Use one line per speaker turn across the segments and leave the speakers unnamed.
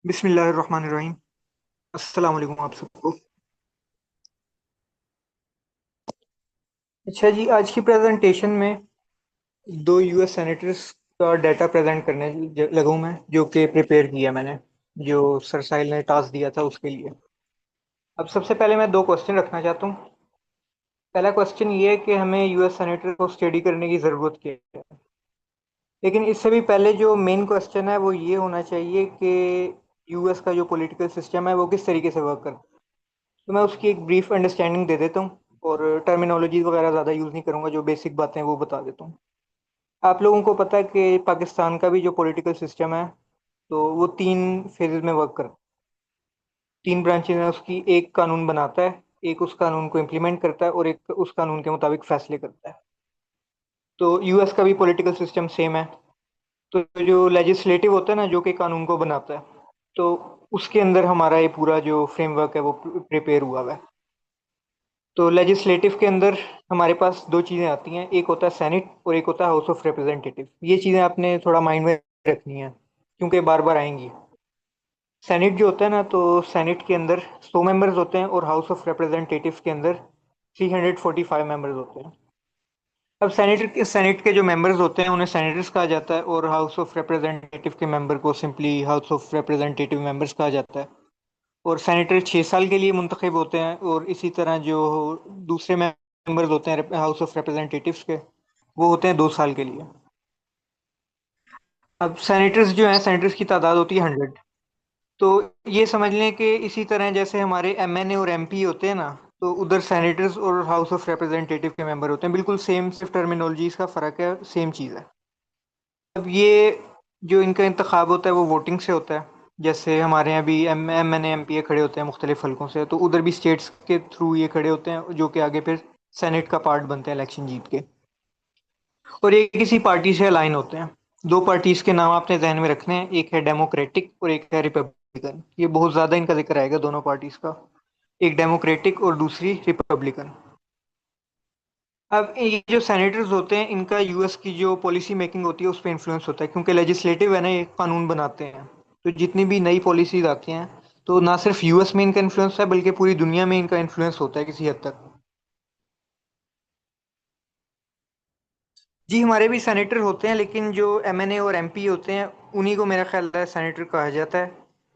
बिस्मिल्लाहिर्रहमानिर्रहीम। अस्सलाम वालेकुम आप सबको। अच्छा जी, आज की प्रेजेंटेशन में दो यूएस सेनेटर्स का डाटा प्रेजेंट करने लगा हूं मैं, जो कि प्रिपेयर किया मैंने, जो सर साहिल ने टास्क दिया था उसके लिए। अब सबसे पहले मैं दो क्वेश्चन रखना चाहता हूँ। पहला क्वेश्चन ये है कि हमें यूएस सेनेटर को स्टडी करने की ज़रूरत क्या है। लेकिन इससे भी पहले जो मेन क्वेश्चन है वो ये होना चाहिए कि यूएस का जो पॉलिटिकल सिस्टम है वो किस तरीके से वर्क करता है। तो मैं उसकी एक ब्रीफ अंडरस्टैंडिंग दे देता हूँ, और टर्मिनोलॉजी वगैरह ज़्यादा यूज़ नहीं करूँगा, जो बेसिक बातें हैं वो बता देता हूँ। आप लोगों को पता है कि पाकिस्तान का भी जो पॉलिटिकल सिस्टम है, तो वो तीन फेजेस में वर्क करता है। तीन ब्रांचेज हैं उसकी, एक कानून बनाता है, एक उस कानून को इम्प्लीमेंट करता है, और एक उस कानून के मुताबिक फैसले करता है। तो यूएस का भी पॉलिटिकल सिस्टम सेम है। तो जो लेजिस्लेटिव होता है ना, जो कि कानून को बनाता है, तो उसके अंदर हमारा ये पूरा जो फ्रेमवर्क है वो प्रिपेयर हुआ हुआ है। तो लेजिस्लेटिव के अंदर हमारे पास दो चीज़ें आती हैं, एक होता है सेनेट और एक होता है हाउस ऑफ रिप्रेजेंटेटिव। ये चीज़ें आपने थोड़ा माइंड में रखनी है, क्योंकि बार बार आएंगी। सेनेट जो होता है ना, तो सेनेट के अंदर 100 मेंबर्स होते हैं, और हाउस ऑफ रिप्रेजेंटेटिव के अंदर 345 मेंबर्स होते हैं। अब सेनेट के जो मेंबर्स होते हैं उन्हें सेनेटर्स कहा जाता है, और हाउस ऑफ रिप्रेजेंटेटिव के मेंबर को simply house of representative members कहा जाता है। और सेनेटर 6 साल के लिए मुंतखब होते हैं, और इसी तरह जो दूसरे मेंबर्स होते हैं हाउस ऑफ रिप्रेजेंटेटिव्स के, वो होते हैं 2 साल के लिए। अब सेनेटर्स जो हैं, सेनेटर्स की तादाद होती है 100। तो ये समझ लें कि इसी तरह जैसे हमारे एमएनए और एमपी होते हैं ना, तो उधर सेनेटर्स और हाउस ऑफ रिप्रेजेंटेटिव के मेंबर होते हैं, बिल्कुल सेम, सिर्फ टर्मिनोलॉजीज का फ़र्क है, सेम चीज़ है। अब ये जो इनका इंतखाब होता है वो वोटिंग से होता है। जैसे हमारे यहाँ भी M N M P A खड़े होते हैं मुख्तलिफ हलकों से, तो उधर भी स्टेट्स के थ्रू ये खड़े होते हैं, जो कि आगे फिर सेनेट का पार्ट बनते हैं इलेक्शन जीत के। और ये किसी पार्टी से अलाइन होते हैं। दो पार्टीज के नाम आपने जहन में रखने हैं, एक है डेमोक्रेटिक और एक है रिपब्लिकन। ये बहुत ज़्यादा इनका जिक्र आएगा दोनों पार्टीज का, एक डेमोक्रेटिक और दूसरी रिपब्लिकन। अब ये जो सेनेटर्स होते हैं, इनका यूएस की जो पॉलिसी मेकिंग होती है उस पर इन्फ्लुएंस होता है, क्योंकि लेजिस्लेटिव है ना, ये कानून बनाते हैं। तो जितनी भी नई पॉलिसीज आती हैं, तो ना सिर्फ यूएस में इनका इन्फ्लुएंस है, बल्कि पूरी दुनिया में इनका इन्फ्लुएंस होता है किसी हद तक। जी, हमारे भी सेनेटर होते हैं, लेकिन जो एमएनए और एमपी होते हैं उन्हीं को मेरा ख्याल है सेनेटर कहा जाता है,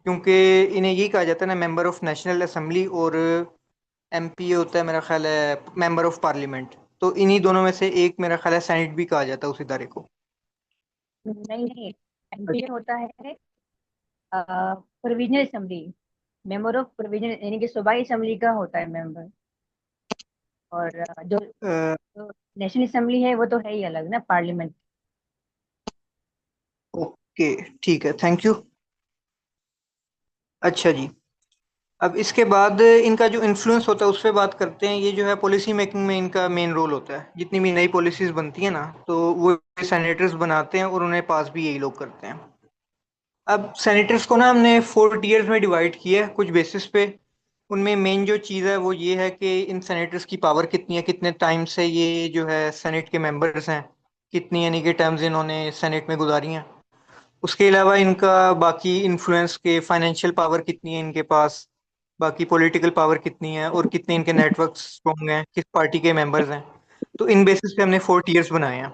क्योंकि इन्हें यही कहा जाता है ना, मेंबर ऑफ नेशनल असेंबली, और एमपी होता है मेरा ख्याल है मेंबर ऑफ पार्लियामेंट। तो इन्हीं दोनों में से एक मेरा ख्याल है सेनेट भी कहा जाता है उस इदारे को।
नहीं नहीं, एमपीए होता है provisional assembly. Member of provisional यानी कि सूबाई असेंबली का होता है मेंबर। और जो नेशनल असेंबली है वो तो है ही अलग ना, पार्लियामेंट।
ओके, ठीक है, थैंक यू। अच्छा जी, अब इसके बाद इनका जो इन्फ्लुएंस होता है उस पर बात करते हैं। ये जो है पॉलिसी मेकिंग में इनका मेन रोल होता है। जितनी भी नई पॉलिसीज बनती है ना, तो वो सेनेटर्स बनाते हैं, और उन्हें पास भी यही लोग करते हैं। अब सेनेटर्स को ना हमने 4 टीयर्स में डिवाइड किया है कुछ बेसिस पे। उनमें मेन जो चीज़ है वो ये है कि इन सेनेटर्स की पावर कितनी है, कितने टाइम से ये जो है सेनेट के मेंबर्स हैं, कितनी यानी कि टर्म्स इन्होंने सेनेट में गुजारी हैं। उसके अलावा इनका बाकी इन्फ्लुएंस के फाइनेंशियल पावर कितनी है इनके पास, बाकी पॉलिटिकल पावर कितनी है, और कितने इनके नेटवर्क स्ट्रॉन्ग हैं, किस पार्टी के मेंबर्स हैं। तो इन बेसिस पे हमने 4 टीयर्स बनाए हैं।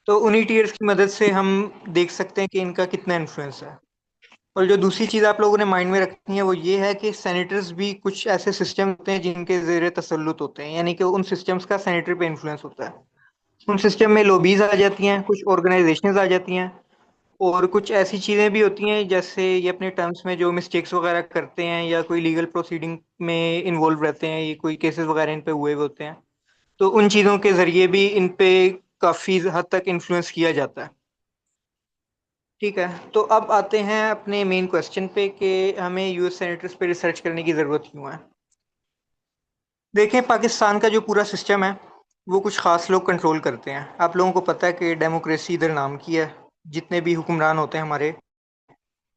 तो उन्हीं टीयर्स की मदद से हम देख सकते हैं कि इनका कितना इन्फ्लुएंस है। और जो दूसरी चीज़ आप लोगों ने माइंड में रखनी है वो ये है कि सेनेटर्स भी कुछ ऐसे सिस्टम होते हैं जिनके जेर तसल्लुत होते हैं, यानी कि उन सिस्टम्स का सेनेटर पे इन्फ्लुएंस होता है। उन सिस्टम में लॉबीज आ जाती हैं, कुछ ऑर्गेनाइजेशंस आ जाती हैं, और कुछ ऐसी चीज़ें भी होती हैं, जैसे ये अपने टर्म्स में जो मिस्टेक्स वगैरह करते हैं या कोई लीगल प्रोसीडिंग में इन्वॉल्व रहते हैं, ये कोई केसेस वगैरह इन पे हुए हुए होते हैं, तो उन चीज़ों के जरिए भी इन पे काफ़ी हद तक इन्फ्लुएंस किया जाता है। ठीक है, तो अब आते हैं अपने मेन क्वेश्चन पे कि हमें यूएस सेनेटर्स पे रिसर्च करने की ज़रूरत क्यों है। देखें, पाकिस्तान का जो पूरा सिस्टम है वो कुछ ख़ास लोग कंट्रोल करते हैं। आप लोगों को पता है कि डेमोक्रेसी इधर नाम की है। जितने भी हुक्मरान होते हैं हमारे,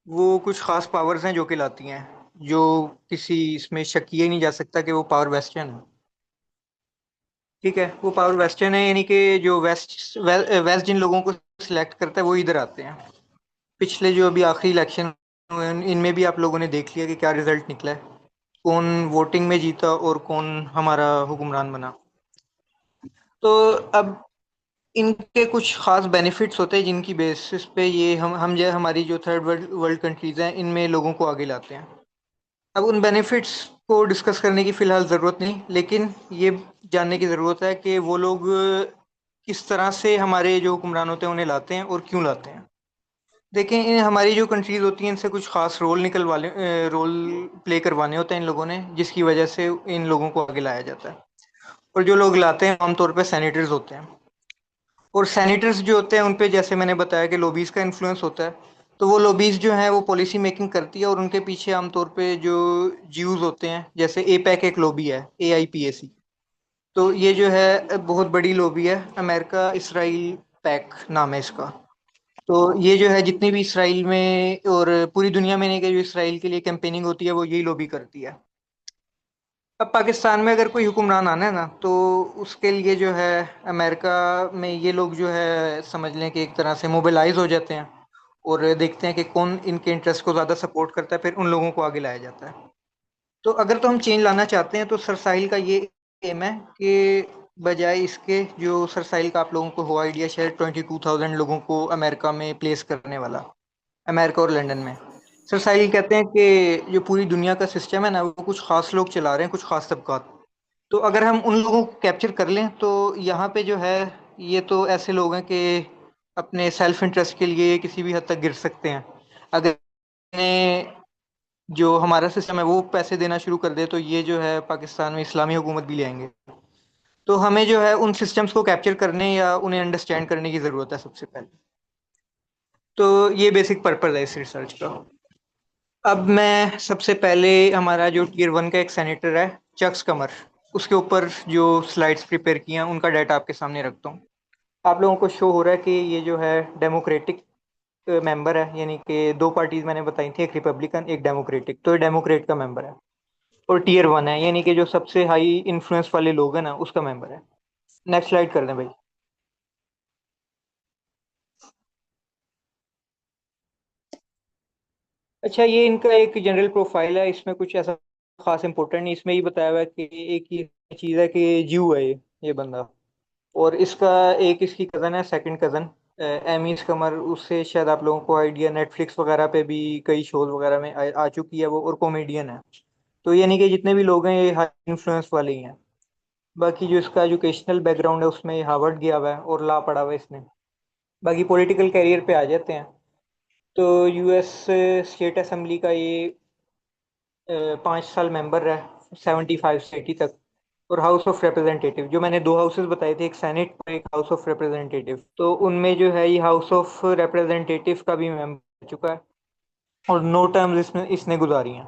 वो कुछ ख़ास पावर्स हैं जो कि लाती हैं, जो किसी इसमें शक किया ही नहीं जा सकता कि वो पावर वेस्टर्न है। ठीक है, वो पावर वेस्टर्न है, यानी कि जो वेस्ट जिन लोगों को सिलेक्ट करता है वो इधर आते हैं। पिछले जो अभी आखिरी इलेक्शन इनमें भी आप लोगों ने देख लिया कि क्या रिजल्ट निकला है, कौन वोटिंग में जीता और कौन हमारा हुक्मरान बना। तो अब इनके कुछ खास बेनिफिट्स होते हैं जिनकी बेसिस पे ये हम जो हमारी जो थर्ड वर्ल्ड वर्ल्ड कंट्रीज हैं इनमें लोगों को आगे लाते हैं। अब उन बेनिफिट्स को डिस्कस करने की फिलहाल ज़रूरत नहीं, लेकिन ये जानने की ज़रूरत है कि वो लोग किस तरह से हमारे जो हुक्मरान होते हैं उन्हें लाते हैं और क्यों लाते हैं। देखें, इन हमारी जो कंट्रीज होती हैं इनसे कुछ खास रोल प्ले करवाने होते हैं इन लोगों ने, जिसकी वजह से इन लोगों को आगे लाया जाता है। और जो लोग लाते हैं आमतौर पर सेनेटर्स होते हैं। और सेनेटर्स जो होते हैं उन पे जैसे मैंने बताया कि लॉबीज का इन्फ्लुएंस होता है। तो वो लॉबीज जो हैं वो पॉलिसी मेकिंग करती है, और उनके पीछे आमतौर पे जो जीयूज होते हैं, जैसे एपैक एक लॉबी है, AIPAC। तो ये जो है बहुत बड़ी लॉबी है, अमेरिका इसराइल पैक नाम है इसका। तो ये जो है जितनी भी इसराइल में और पूरी दुनिया में नहीं कि जो इसराइल के लिए कैंपेनिंग होती है वो यही लॉबी करती है। अब पाकिस्तान में अगर कोई हुक्मरान आना है ना, तो उसके लिए जो है अमेरिका में ये लोग जो है समझ लें कि एक तरह से मोबिलाइज हो जाते हैं, और देखते हैं कि कौन इनके इंटरेस्ट को ज़्यादा सपोर्ट करता है, फिर उन लोगों को आगे लाया जाता है। तो अगर तो हम चेंज लाना चाहते हैं तो सर साहिल का ये एम है कि बजाय इसके जो सर साहिल का आप लोगों को हो आइडिया शायद 22,000 लोगों को अमेरिका में प्लेस करने वाला, अमेरिका और लंदन में। सर साहिल कहते हैं कि जो पूरी दुनिया का सिस्टम है ना वो कुछ खास लोग चला रहे हैं, कुछ खास तबकात। तो अगर हम उन लोगों को कैप्चर कर लें तो यहाँ पे जो है ये तो ऐसे लोग हैं कि अपने सेल्फ इंटरेस्ट के लिए किसी भी हद तक गिर सकते हैं। अगर इन्हें जो हमारा सिस्टम है वो पैसे देना शुरू कर दे तो ये जो है पाकिस्तान में इस्लामी हुकूमत भी ले आएंगे। तो हमें जो है उन सिस्टम्स को कैप्चर करने या उन्हें अंडरस्टैंड करने की ज़रूरत है सबसे पहले। तो ये बेसिक पर्पज़ है इस रिसर्च का। अब मैं सबसे पहले हमारा जो टियर 1 का एक सेनेटर है, चक्स कमर, उसके ऊपर जो स्लाइड्स प्रिपेयर किए हैं उनका डाटा आपके सामने रखता हूँ। आप लोगों को शो हो रहा है कि ये जो है डेमोक्रेटिक मेंबर है, यानी कि दो पार्टीज मैंने बताई थी, एक रिपब्लिकन एक डेमोक्रेटिक, तो ये डेमोक्रेट का मेंबर है। और टियर 1 है, यानी कि जो सबसे हाई इन्फ्लुएंस वाले लोग हैं ना उसका मेंबर है। नेक्स्ट स्लाइड कर दें भाई। अच्छा, ये इनका एक जनरल प्रोफाइल है, इसमें कुछ ऐसा खास इंपॉर्टेंट नहीं, इसमें ये बताया हुआ है कि एक ही चीज़ है कि जीव है ये बंदा। और इसका एक इसकी कज़न है, सेकंड कज़न एमीज कमर, उससे शायद आप लोगों को आइडिया, नेटफ्लिक्स वगैरह पे भी कई शोज वगैरह में आ चुकी है वो, और कॉमेडियन है। तो यानी कि जितने भी लोग हैं ये हाई इन्फ्लुएंस वाले ही हैं। बाकी जो इसका एजुकेशनल बैकग्राउंड है उसमें ये हार्वर्ड गया हुआ है और लॉ पढ़ा हुआ है इसने। बाकी पॉलिटिकल कैरियर पे आ जाते हैं। तो US स्टेट असेंबली का ये 5 साल मेंबर रहा, 75 से 80 तक। और हाउस ऑफ रिप्रेजेंटेटिव, जो मैंने दो हाउसेस बताए थे, एक सेनेट और एक हाउस ऑफ रिप्रेजेंटेटिव, तो उनमें जो है ये हाउस ऑफ रिप्रेजेंटेटिव का भी मेंबर रह चुका है। और नो टर्म्स इसमें इसने गुजारी हैं,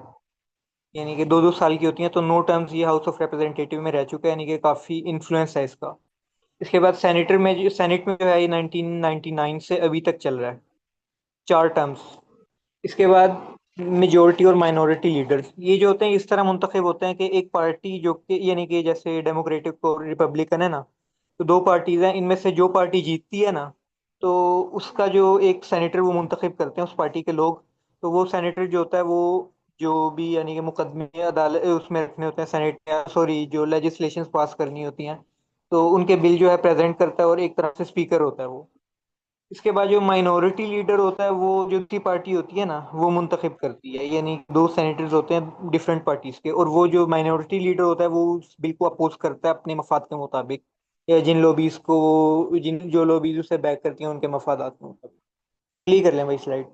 यानी कि 2-2 साल की होती हैं, तो नो टर्म्स ये हाउस ऑफ रिप्रेजेंटेटिव में रह चुका है, यानी कि काफ़ी इन्फ्लुएंस है इसका। इसके बाद सेनेट में जो है ये 1999 से अभी तक चल रहा है, 4 टर्म्स। इसके बाद मेजोरिटी और माइनॉरिटी लीडर्स, ये जो होते हैं इस तरह मुंतखब होते हैं कि एक पार्टी जो कि यानी कि जैसे डेमोक्रेटिक और रिपब्लिकन है ना, तो दो पार्टीज हैं, इनमें से जो पार्टी जीतती है ना, तो उसका जो एक सेनेटर वो मुंतखब करते हैं उस पार्टी के लोग। तो वो सेनेटर जो होता है वो जो भी यानी कि मुकदमे अदालत उसमें रखने होते हैं, सेनेट या सॉरी जो लेजिस्लेशंस पास करनी होती हैं, तो उनके बिल जो है प्रेजेंट करता है, और एक तरह से स्पीकर होता है वो। इसके बाद जो माइनॉरिटी लीडर होता है वो जो दूसरी पार्टी होती है ना वो मुंतखब करती है, यानी दो सेनेटर्स होते हैं डिफरेंट पार्टीज के, और वो जो माइनॉरिटी लीडर होता है वो उस बिल को अपोज करता है अपने मफाद के मुताबिक, या जिन जो लॉबीज उसे बैक करती हैं उनके मफादात के मुताबिक। क्लियर कर लें भाई स्लाइड।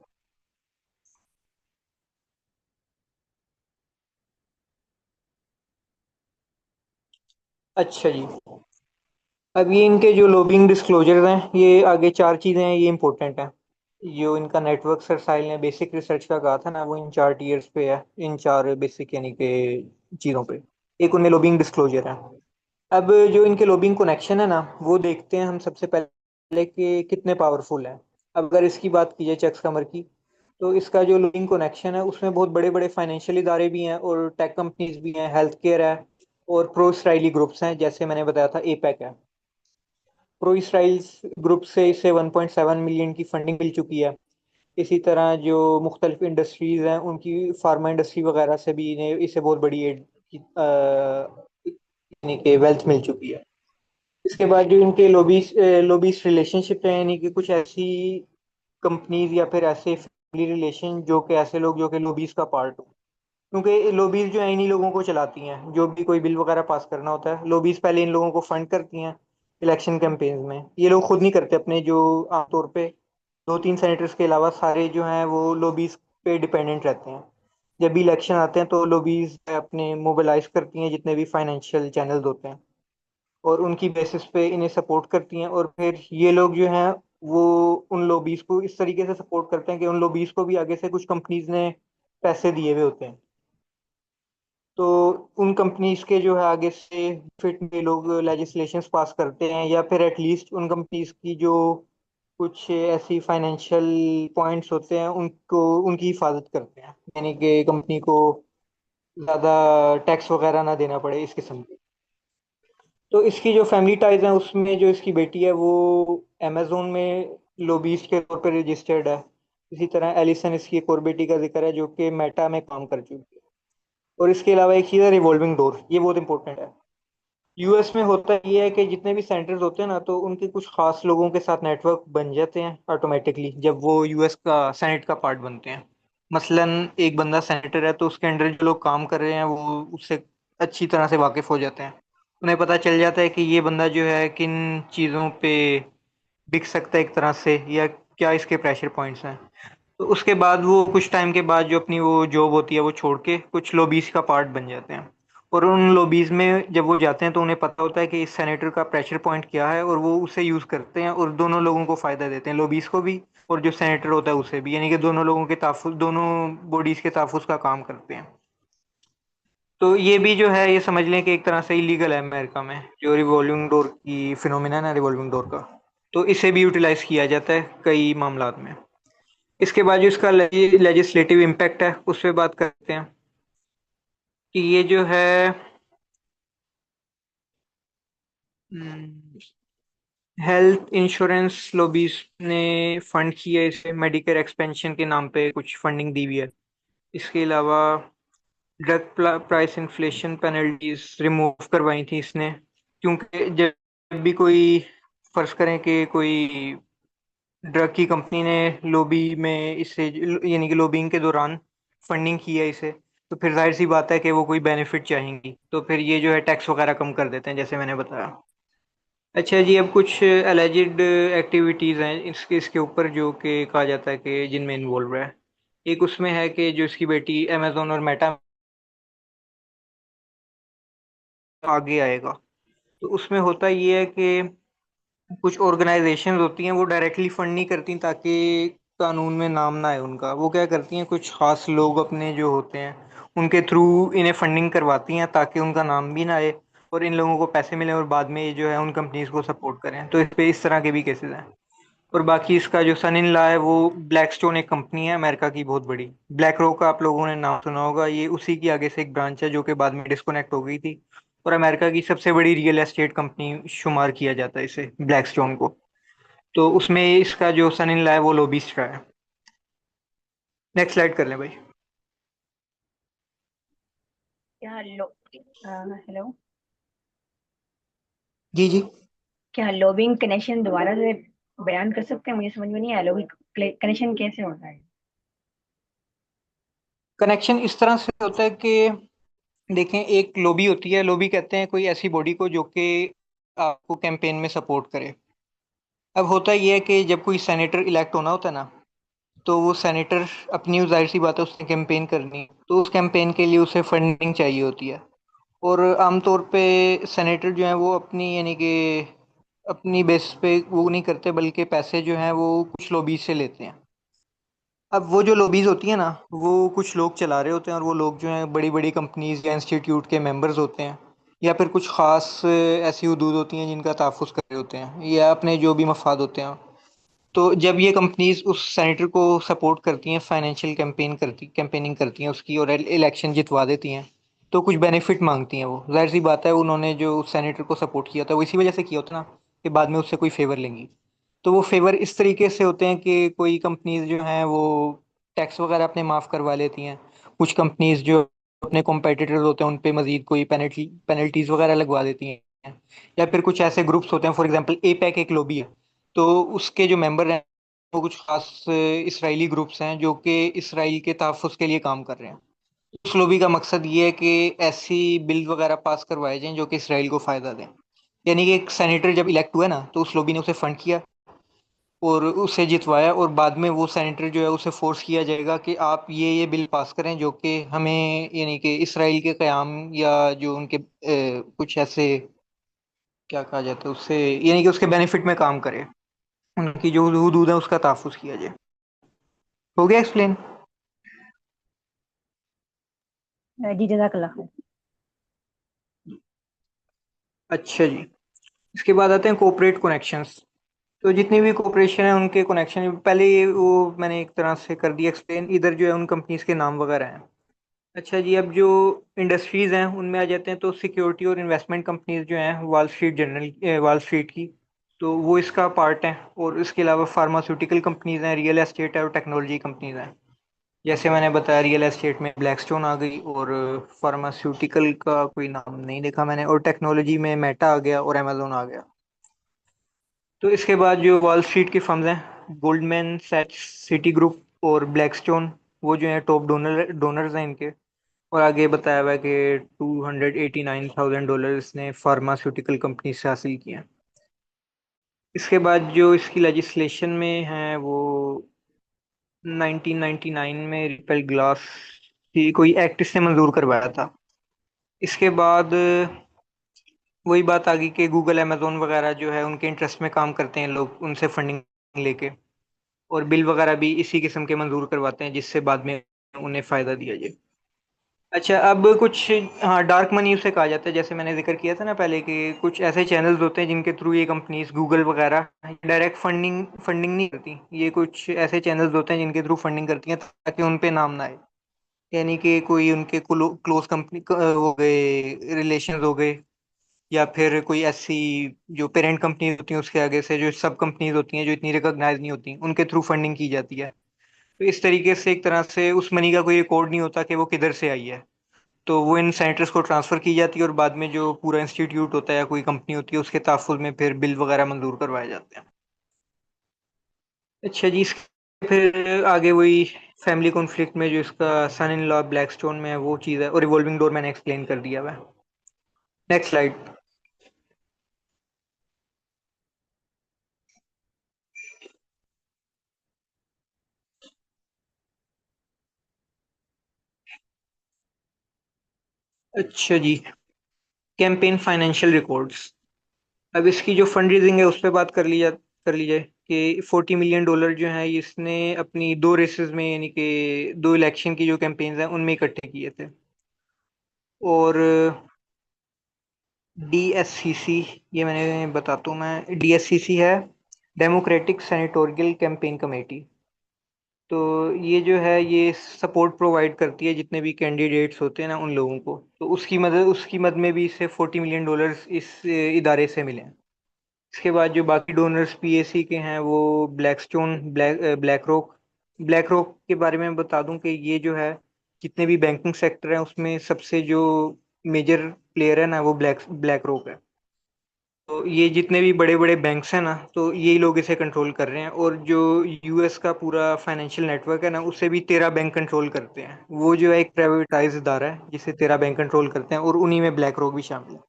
अच्छा जी। अब ये इनके जो लॉबिंग डिस्क्लोजर्स हैं, ये आगे 4 चीज़ें हैं, ये इंपॉर्टेंट हैं। जो इनका नेटवर्क सर साहिल ने बेसिक रिसर्च का कहा था ना, वो इन 4 टीयर्स पे है, इन 4 बेसिक यानी कि चीज़ों पे। एक उनमें लॉबिंग डिस्क्लोजर है। अब जो इनके लॉबिंग कनेक्शन है ना वो देखते हैं हम सबसे पहले कि कितने पावरफुल हैं। अब अगर इसकी बात की जाए चक्स कमर की, तो इसका जो लॉबिंग कनेक्शन है उसमें बहुत बड़े बड़े फाइनेंशियल इदारे भी हैं, और टेक कंपनीज भी हैं, हेल्थ केयर है, और प्रो इसराइली ग्रुप्स हैं, जैसे मैंने बताया था एपैक है। प्रो इसराइल ग्रुप से इसे 1.7 मिलियन की फंडिंग मिल चुकी है। इसी तरह जो मुख्तलिफ इंडस्ट्रीज हैं उनकी फार्मा इंडस्ट्री वगैरह से भी इन्हें इससे बहुत बड़ी एड यानी कि वेल्थ मिल चुकी है। इसके बाद जो इनके लॉबीज रिलेशनशिप है, यानी कि कुछ ऐसी कंपनीज या फिर ऐसे फैमिली रिलेशन जो कि ऐसे लोग जो कि लॉबीज का पार्ट हो, क्योंकि लॉबीज जो है इन्हीं लोगों को चलाती हैं। जो भी कोई बिल वगैरह पास करना होता है, लॉबीज पहले इन लोगों को फंड करती हैं इलेक्शन कैंपेन्स में। ये लोग खुद नहीं करते अपने, जो आमतौर पे दो तीन सेनेटर्स के अलावा सारे जो हैं वो लॉबीज पे डिपेंडेंट रहते हैं। जब भी इलेक्शन आते हैं तो लॉबीज अपने मोबिलाइज करती हैं जितने भी फाइनेंशियल चैनल्स होते हैं, और उनकी बेसिस पे इन्हें सपोर्ट करती हैं। और फिर ये लोग जो हैं वो उन लॉबीज को इस तरीके से सपोर्ट करते हैं कि उन लॉबीज को भी आगे से कुछ कंपनीज ने पैसे दिए हुए होते हैं। तो उन कंपनीज के जो है आगे से फिट में लोग लेजिस्लेशंस पास करते हैं, या फिर एटलीस्ट उन कंपनीज की जो कुछ ऐसी फाइनेंशियल पॉइंट्स होते हैं उनको उनकी हिफाजत करते हैं, यानी कि कंपनी को ज़्यादा टैक्स वगैरह ना देना पड़े, इस किस्म की। तो इसकी जो फैमिली टाइज हैं उसमें जो इसकी बेटी है वो अमेजोन में लॉबीस्ट के तौर पर रजिस्टर्ड है। इसी तरह एलिसन इसकी एक और बेटी का जिक्र है जो कि मेटा में काम कर चुकी है। और इसके अलावा एक चीज़ है रिवॉल्विंग डोर, ये बहुत इंपॉर्टेंट है। यूएस में होता ये है कि जितने भी सेंटर्स होते हैं ना, तो उनके कुछ खास लोगों के साथ नेटवर्क बन जाते हैं ऑटोमेटिकली जब वो यूएस का सेनेट का पार्ट बनते हैं। मसलन एक बंदा सेनेटर है तो उसके अंडर जो लोग काम कर रहे हैं वो उससे अच्छी तरह से वाकिफ हो जाते हैं। उन्हें पता चल जाता है कि ये बंदा जो है किन चीज़ों पे बिक सकता है एक तरह से, या क्या इसके प्रेशर पॉइंट्स हैं। तो उसके बाद वो कुछ टाइम के बाद जो अपनी वो जॉब होती है वो छोड़ के कुछ लॉबीज का पार्ट बन जाते हैं। और उन लॉबीज में जब वो जाते हैं तो उन्हें पता होता है कि इस सेनेटर का प्रेशर पॉइंट क्या है, और वो उसे यूज करते हैं और दोनों लोगों को फायदा देते हैं, लॉबीज को भी और जो सेनेटर होता है उसे भी, यानी कि दोनों लोगों के ताफुज, दोनों बॉडीज के ताफुज का काम करते हैं। तो ये भी जो है ये समझ लें कि एक तरह से इलीगल है अमेरिका में, जो रिवॉल्विंग डोर की फिनोमिना है रिवॉल्विंग डोर का। तो इसे भी यूटिलाइज किया जाता है कई मामलात में। इसके बाद जो इसका लेजिस्लेटिव इम्पैक्ट है उस पर बात करते हैं कि ये जो है हेल्थ इंश्योरेंस लॉबीज ने फंड किया इसे, मेडिकेयर एक्सपेंशन के नाम पे कुछ फंडिंग दी हुई है। इसके अलावा drug price inflation penalties remove करवाई थी इसने, क्योंकि जब भी कोई फर्ज करें कि कोई ड्रग की कंपनी ने लॉबी में इसे, यानी कि लॉबिंग के दौरान फंडिंग की है इसे, तो फिर जाहिर सी बात है कि वो कोई बेनिफिट चाहेंगी, तो फिर ये जो है टैक्स वगैरह कम कर देते हैं जैसे मैंने बताया। अच्छा जी, अब कुछ एलिजिड एक्टिविटीज़ हैं इसके इसके ऊपर जो कि कहा जाता है कि जिनमें इन्वॉल्व है। एक उसमें है कि जो इसकी बेटी अमेजोन और मेटा आगे आएगा, तो उसमें होता ये है कि कुछ ऑर्गेनाइजेशंस होती हैं वो डायरेक्टली फंड नहीं करती ताकि कानून में नाम ना आए उनका। वो क्या करती हैं, कुछ खास लोग अपने जो होते हैं उनके थ्रू इन्हें फंडिंग करवाती हैं ताकि उनका नाम भी ना आए और इन लोगों को पैसे मिले, और बाद में ये जो है उन कंपनीज को सपोर्ट करें। तो इस पे इस तरह के भी केसेस हैं। और बाकी इसका जो सन इन लॉ है वो ब्लैक स्टोन एक कंपनी है अमेरिका की बहुत बड़ी। ब्लैक रॉक का आप लोगों ने नाम सुना होगा, ये उसी की आगे से एक ब्रांच है जो कि बाद में डिस्कनेक्ट हो गई थी। और अमेरिका की सबसे बड़ी रियल एस्टेट कंपनी शुमार किया जाता है इसे, ब्लैक स्टोन को। तो उसमें इसका जो सन इन लॉ है वो लोबिस्ट का है। नेक्स्ट स्लाइड कर लें भाई।
क्या लो हेलो।
जी जी।
क्या लॉबिंग कनेक्शन दोबारा से बयान कर सकते हैं? मुझे समझ में नहीं आया, लॉबिंग कनेक्शन कैसे होता है?
कनेक्शन इस तरह से होता है कि देखें, एक लॉबी होती है, लॉबी कहते हैं कोई ऐसी बॉडी को जो कि आपको कैंपेन में सपोर्ट करे। अब होता यह है कि जब कोई सेनेटर इलेक्ट होना होता है ना, तो वो सेनेटर अपनी, जाहिर सी बात है उसने कैंपेन करनी है, तो उस कैंपेन के लिए उसे फंडिंग चाहिए होती है। और आमतौर पे सेनेटर जो है वो अपनी, यानी कि अपनी बेस पे वो नहीं करते, बल्कि पैसे जो हैं वो कुछ लॉबीज से लेते हैं। अब वो जो लॉबीज होती है ना, वो कुछ लोग चला रहे होते हैं, और वो लोग जो हैं बड़ी बड़ी कंपनीज या इंस्टीट्यूट के मेंबर्स होते हैं, या फिर कुछ खास ऐसी हदूद होती हैं जिनका तहफ़्फ़ुज़ कर रहे होते हैं, या अपने जो भी मफाद होते हैं। तो जब ये कंपनीज उस सेनेटर को सपोर्ट करती हैं, फाइनेंशियल कैंपेनिंग करती हैं उसकी, और इलेक्शन जितवा देती हैं, तो कुछ बेनिफिट मांगती हैं वो। जाहिर सी बात है उन्होंने जो उस सेनेटर को सपोर्ट किया था वो इसी वजह से किया होता ना, कि बाद में उससे कोई फेवर लेंगी। तो वो फेवर इस तरीके से होते हैं कि कोई कंपनीज जो हैं वो टैक्स वगैरह अपने माफ करवा लेती हैं। कुछ कंपनीज जो अपने कॉम्पिटिटर्स होते हैं उन पे मजीद कोई पेनल्टीज वगैरह लगवा देती हैं। या फिर कुछ ऐसे ग्रुप्स होते हैं, फॉर एग्जांपल एपैक एक लॉबी है, तो उसके जो मेंबर हैं वो कुछ खास इसराइली ग्रुप्स हैं जो कि इसराइल के तहफ़्फ़ुज़ के लिए काम कर रहे हैं। उस लॉबी का मकसद ये है कि ऐसी बिल वगैरह पास करवाए जाएं जो कि इसराइल को फायदा दें। यानी कि एक सेनेटर जब इलेक्ट हुआ ना, तो उस लॉबी ने उसे फंड किया और उसे जितवाया, और बाद में वो सेनेटर जो है उसे फोर्स किया जाएगा कि आप ये बिल पास करें जो कि हमें, यानी कि इसराइल के क़याम या जो उनके कुछ ऐसे, क्या कहा जाता है उससे, यानी कि उसके बेनिफिट में काम करे, उनकी जो हदूद है उसका तहफ़्फ़ुज़ किया जाए। हो गया एक्सप्लेन?
जी जज़ाकल्लाह खैर।
अच्छा जी। इसके बाद आते हैं कोऑपरेट कनेक्शंस। तो जितनी भी कोऑपरेशन है उनके कनेक्शन, पहले ये वो मैंने एक तरह से कर दिया एक्सप्लेन। इधर जो है उन कंपनीज के नाम वगैरह हैं। अच्छा जी, अब जो इंडस्ट्रीज हैं उनमें आ जाते हैं। तो सिक्योरिटी और इन्वेस्टमेंट कंपनीज जो हैं, वॉल स्ट्रीट की, तो वो इसका पार्ट है। और इसके अलावा फार्मास्यूटिकल कंपनीज हैं, रियल एस्टेट है और टेक्नोलॉजी कंपनीज हैं। जैसे मैंने बताया, रियल एस्टेट में ब्लैकस्टोन आ गई, और फार्मास्यूटिकल का कोई नाम नहीं देखा मैंने, और टेक्नोलॉजी में मेटा आ गया और अमेजोन आ गया। तो इसके बाद जो वॉल स्ट्रीट की फर्म्स हैं, गोल्डमैन सैच्स, सिटी ग्रुप और ब्लैकस्टोन, वो जो है टॉप डोनर्स हैं इनके। और आगे बताया हुआ है कि $289,000 इसने फार्मास्यूटिकल कंपनी से हासिल किए हैं। इसके बाद जो इसकी लेजिस्लेशन में है वो 1999 में रिपेल ग्लास की कोई एक्ट इसने मंजूर करवाया था। इसके बाद वही बात आ गई कि गूगल अमेजोन वगैरह जो है उनके इंटरेस्ट में काम करते हैं लोग, उनसे फंडिंग लेके, और बिल वगैरह भी इसी किस्म के मंजूर करवाते हैं जिससे बाद में उन्हें फायदा दिया जाए। अच्छा, अब कुछ, हाँ, डार्क मनी उसे कहा जाता है। जैसे मैंने जिक्र किया था ना पहले कि कुछ ऐसे चैनल्स होते हैं जिनके थ्रू ये कंपनीज, गूगल वगैरह, डायरेक्ट फंडिंग फंडिंग नहीं करती। ये कुछ ऐसे चैनल्स होते हैं जिनके थ्रू फंडिंग करती हैं ताकि उन पे नाम ना आए। यानी कि कोई उनके क्लोज कंपनी हो गए, रिलेशन हो गए, या फिर कोई ऐसी जो पेरेंट कंपनीज होती हैं उसके आगे से जो सब कंपनीज होती हैं जो इतनी रिकॉग्नाइज नहीं होती, उनके थ्रू फंडिंग की जाती है। तो इस तरीके से एक तरह से उस मनी का कोई रिकॉर्ड नहीं होता कि वो किधर से आई है। तो वो इन सेनेटर्स को ट्रांसफर की जाती है, और बाद में जो पूरा इंस्टीट्यूट होता है या कोई कंपनी होती है उसके तहफ़्फ़ुज़ में फिर बिल वगैरह मंजूर करवाए जाते हैं। अच्छा जी, फिर आगे वही फैमिली कॉन्फ्लिक्ट में जो इसका सन इन लॉ ब्लैकस्टोन में है वो चीज़ है, और रिवॉल्विंग डोर मैंने एक्सप्लेन कर दिया हुआ है। Next slide. अच्छा जी, कैंपेन फाइनेंशियल रिकॉर्ड्स। अब इसकी जो फंड रेजिंग है उस पर बात कर ली जाए कि $40 मिलियन जो है इसने अपनी दो रेसेस में, यानी कि दो इलेक्शन की जो कैंपेन्स हैं उनमें इकट्ठे किए थे। और DSCC, ये मैंने बताता हूँ मैं, DSCC है डेमोक्रेटिक सेनेटोरियल कैंपेन कमेटी। तो ये जो है ये सपोर्ट प्रोवाइड करती है जितने भी कैंडिडेट्स होते हैं ना उन लोगों को। तो उसकी मद में भी इसे $40 मिलियन इस इदारे से मिले हैं। इसके बाद जो बाकी डोनर्स PAC के हैं वो ब्लैकस्टोन, ब्लैक रॉक के बारे में बता दूं कि ये जो है जितने भी बैंकिंग सेक्टर है उसमें सबसे जो मेजर प्लेयर है ना वो ब्लैक रॉक है। तो ये जितने भी बड़े बड़े बैंक्स हैं ना, तो यही लोग इसे कंट्रोल कर रहे हैं। और जो US का पूरा फाइनेंशियल नेटवर्क है ना, उसे भी 13 बैंक कंट्रोल करते हैं। वो जो है एक प्राइवेटाइज इदारा है जिसे 13 बैंक कंट्रोल करते हैं, और उन्हीं में ब्लैक रॉक भी शामिल है।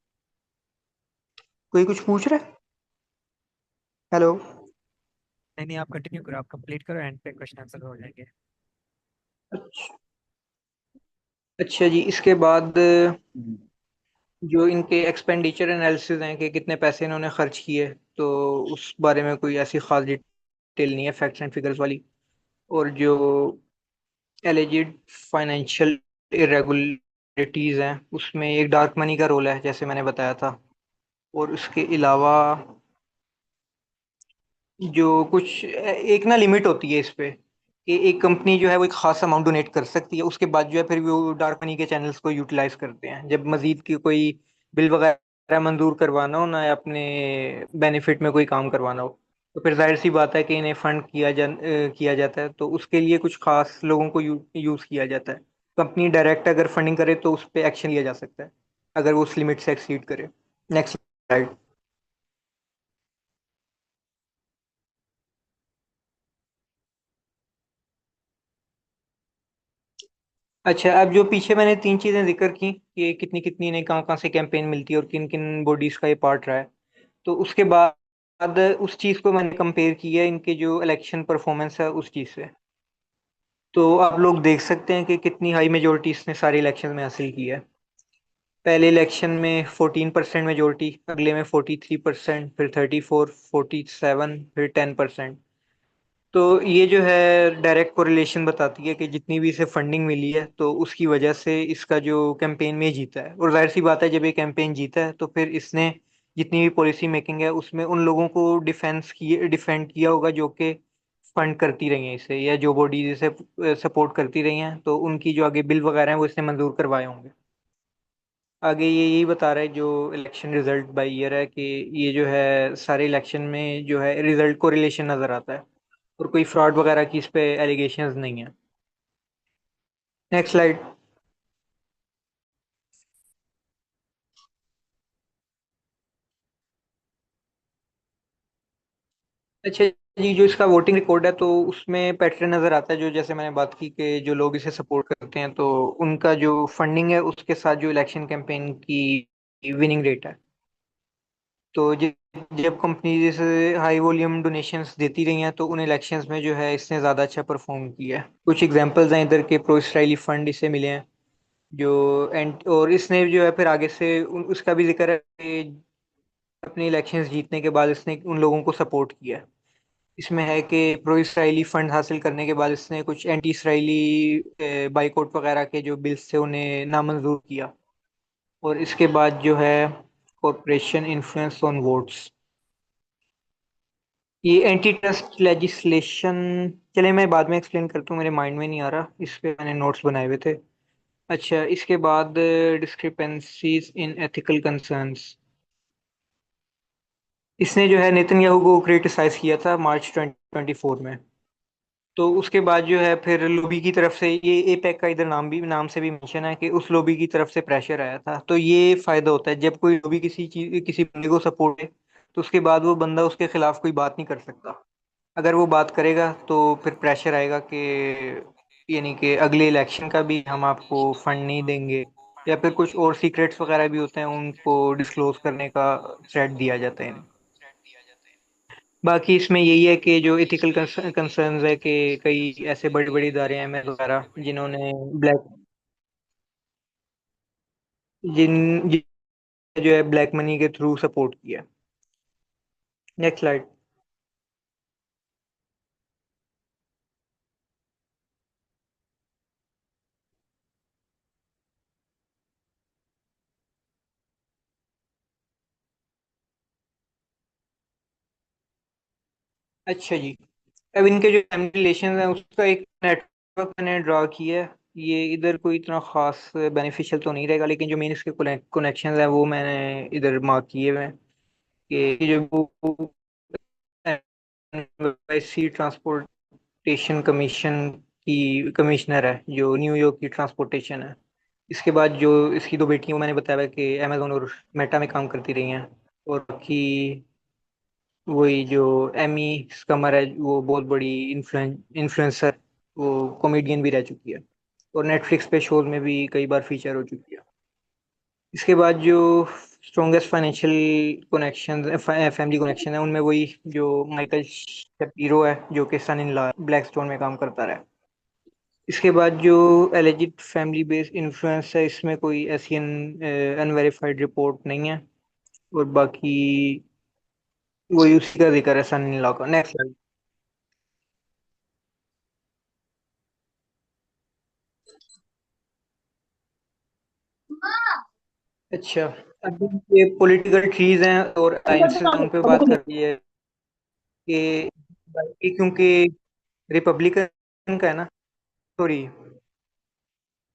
कोई कुछ पूछ रहा है? हेलो?
नहीं नहीं, आप कंटिन्यू करो, आप कंप्लीट करो, एंड पे क्वेश्चन आंसर हो जाएंगे।
अच्छा जी, इसके बाद जो इनके एक्सपेंडिचर एनालिसिस हैं कि कितने पैसे इन्होंने खर्च किए, तो उस बारे में कोई ऐसी खास डिटेल नहीं है, फैक्ट्स एंड फिगर्स वाली। और जो एलिजिड फाइनेंशियल इरेगुलरिटीज हैं उसमें एक डार्क मनी का रोल है जैसे मैंने बताया था। और उसके अलावा जो कुछ एक ना लिमिट होती है इस पे कि एक कंपनी जो है वो एक खास अमाउंट डोनेट कर सकती है, उसके बाद जो है फिर वो डार्क मनी के चैनल्स को यूटिलाइज करते हैं जब मजीद की कोई बिल वगैरह मंजूर करवाना हो ना, या अपने बेनिफिट में कोई काम करवाना हो। तो फिर जाहिर सी बात है कि इन्हें फंड किया जाता है, तो उसके लिए कुछ खास लोगों को यूज किया जाता है। कंपनी डायरेक्ट अगर फंडिंग करे तो उस पर एक्शन लिया जा सकता है अगर वो उस लिमिट से एक्सीड करे। Next slide. अच्छा, अब जो पीछे मैंने तीन चीजें जिक्र की कि कितनी कितनी इन्हें कहाँ कहाँ से कैंपेन मिलती है और किन किन बॉडीज का ये पार्ट रहा है, तो उसके बाद उस चीज को मैंने कंपेयर किया इनके जो इलेक्शन परफॉर्मेंस है उस चीज से। तो आप लोग देख सकते हैं कि कितनी हाई मेजोरिटी इसने सारे इलेक्शन में हासिल की है। पहले इलेक्शन में 14% मेजोरिटी, अगले में 43%, फिर 34, 47, फिर 10%। तो ये जो है डायरेक्ट कोरिलेशन बताती है कि जितनी भी इसे फंडिंग मिली है तो उसकी वजह से इसका जो कैंपेन में जीता है। और जाहिर सी बात है, जब ये कैंपेन जीता है तो फिर इसने जितनी भी पॉलिसी मेकिंग है उसमें उन लोगों को डिफेंड किया होगा जो कि फंड करती रही हैं इसे, या जो बॉडीज इसे सपोर्ट करती रही हैं, तो उनकी जो आगे बिल वगैरह हैं वो इसने मंजूर करवाए होंगे। आगे ये यही बता रहा है जो इलेक्शन रिजल्ट बाई ईयर है कि ये जो है सारे इलेक्शन में जो है रिजल्ट को रिलेशन नजर आता है और कोई फ्रॉड वगैरह की इस पे एलिगेशंस नहीं है। Next slide. अच्छा जी, जो इसका वोटिंग रिकॉर्ड है तो उसमें पैटर्न नजर आता है, जो जैसे मैंने बात की कि जो लोग इसे सपोर्ट करते हैं तो उनका जो फंडिंग है उसके साथ जो इलेक्शन कैंपेन की विनिंग रेट है। तो जब कंपनी जैसे हाई वॉल्यूम डोनेशंस देती रही हैं तो उन इलेक्शंस में जो है इसने ज़्यादा अच्छा परफॉर्म किया है। कुछ एग्जांपल्स हैं इधर के, प्रो इसराइली फंड इसे मिले हैं जो एंड, और इसने जो है फिर आगे से उसका भी जिक्र है कि अपने इलेक्शंस जीतने के बाद इसने उन लोगों को सपोर्ट किया है। इसमें है कि प्रो इसराइली फंड हासिल करने के बाद इसने कुछ एंटी इसराइली बाइकआउट वगैरह के जो बिल्स थे उन्हें नामंजूर किया। और इसके बाद जो है कॉरपोरेशन इन्फ्लुएंस ऑन वोट्स, ये एंटी ट्रस्ट लेजिस्लेशन, चले मैं बाद में एक्सप्लेन करता हूँ, मेरे माइंड में नहीं आ रहा, इस पे मैंने नोट्स बनाए हुए थे। अच्छा, इसके बाद डिस्क्रिपेंसीज इन एथिकल कंसर्न्स, इसने जो है नेतन्याहू को क्रिटिसाइज किया था मार्च 2024 में। तो उसके बाद जो है फिर लोबी की तरफ से, ये एपेक का इधर नाम से भी मेंशन है कि उस लोबी की तरफ से प्रेशर आया था। तो ये फायदा होता है जब कोई लोबी किसी बंदे को सपोर्ट है, तो उसके बाद वो बंदा उसके खिलाफ कोई बात नहीं कर सकता। अगर वो बात करेगा तो फिर प्रेशर आएगा कि यानी कि अगले इलेक्शन का भी हम आपको फंड नहीं देंगे, या फिर कुछ और सीक्रेट्स वगैरह भी होते हैं उनको डिस्क्लोज करने का थ्रेट दिया जाता है इन्हें। बाकी इसमें यही है कि जो इथिकल कंसर्न्स है कि कई ऐसे बड़ी बड़ी इदारे हैं एमएस वगैरह जिन्होंने ब्लैक जिन जो है ब्लैक मनी के थ्रू सपोर्ट किया। Next slide. अच्छा जी, अब इनके जो फैमिली रिलेशन हैं उसका एक नेटवर्क मैंने ड्रा किया है। ये इधर कोई इतना खास बेनिफिशियल तो नहीं रहेगा, लेकिन जो मेन इसके कनेक्शन है वो मैंने इधर मार्क किए हुए हैं कि ये जो सी ट्रांसपोर्टेशन कमीशन की कमिश्नर है जो न्यूयॉर्क की ट्रांसपोर्टेशन है। इसके बाद जो इसकी दो बेटियां, मैंने बताया कि अमेजोन और मेटा में काम करती रही हैं। और बाकी वही जो एमी स्कमर है वो बहुत बड़ी इन्फ्लुएंसर, वो कॉमेडियन भी रह चुकी है और नेटफ्लिक्स पे शोज में भी कई बार फीचर हो चुकी है। इसके बाद जो strongest financial connection, family connection है, उनमें वही जो माइकल शेपिरो है जो कि सन इन लॉ ब्लैकस्टोन में काम करता रहा है। इसके बाद जो एलिजिड फैमिली बेस्ड इन्फ्लुएंस है, इसमें कोई ऐसी अनवेरिफाइड रिपोर्ट नहीं है। और बाकी वही उसी का जिक्र है सन इन लॉ का। नेक्स्ट। अच्छा, अभी ये पॉलिटिकल ट्रीज हैं और अलायंसेस उन पे बात कर रही है कि क्योंकि रिपब्लिकन का है ना, सॉरी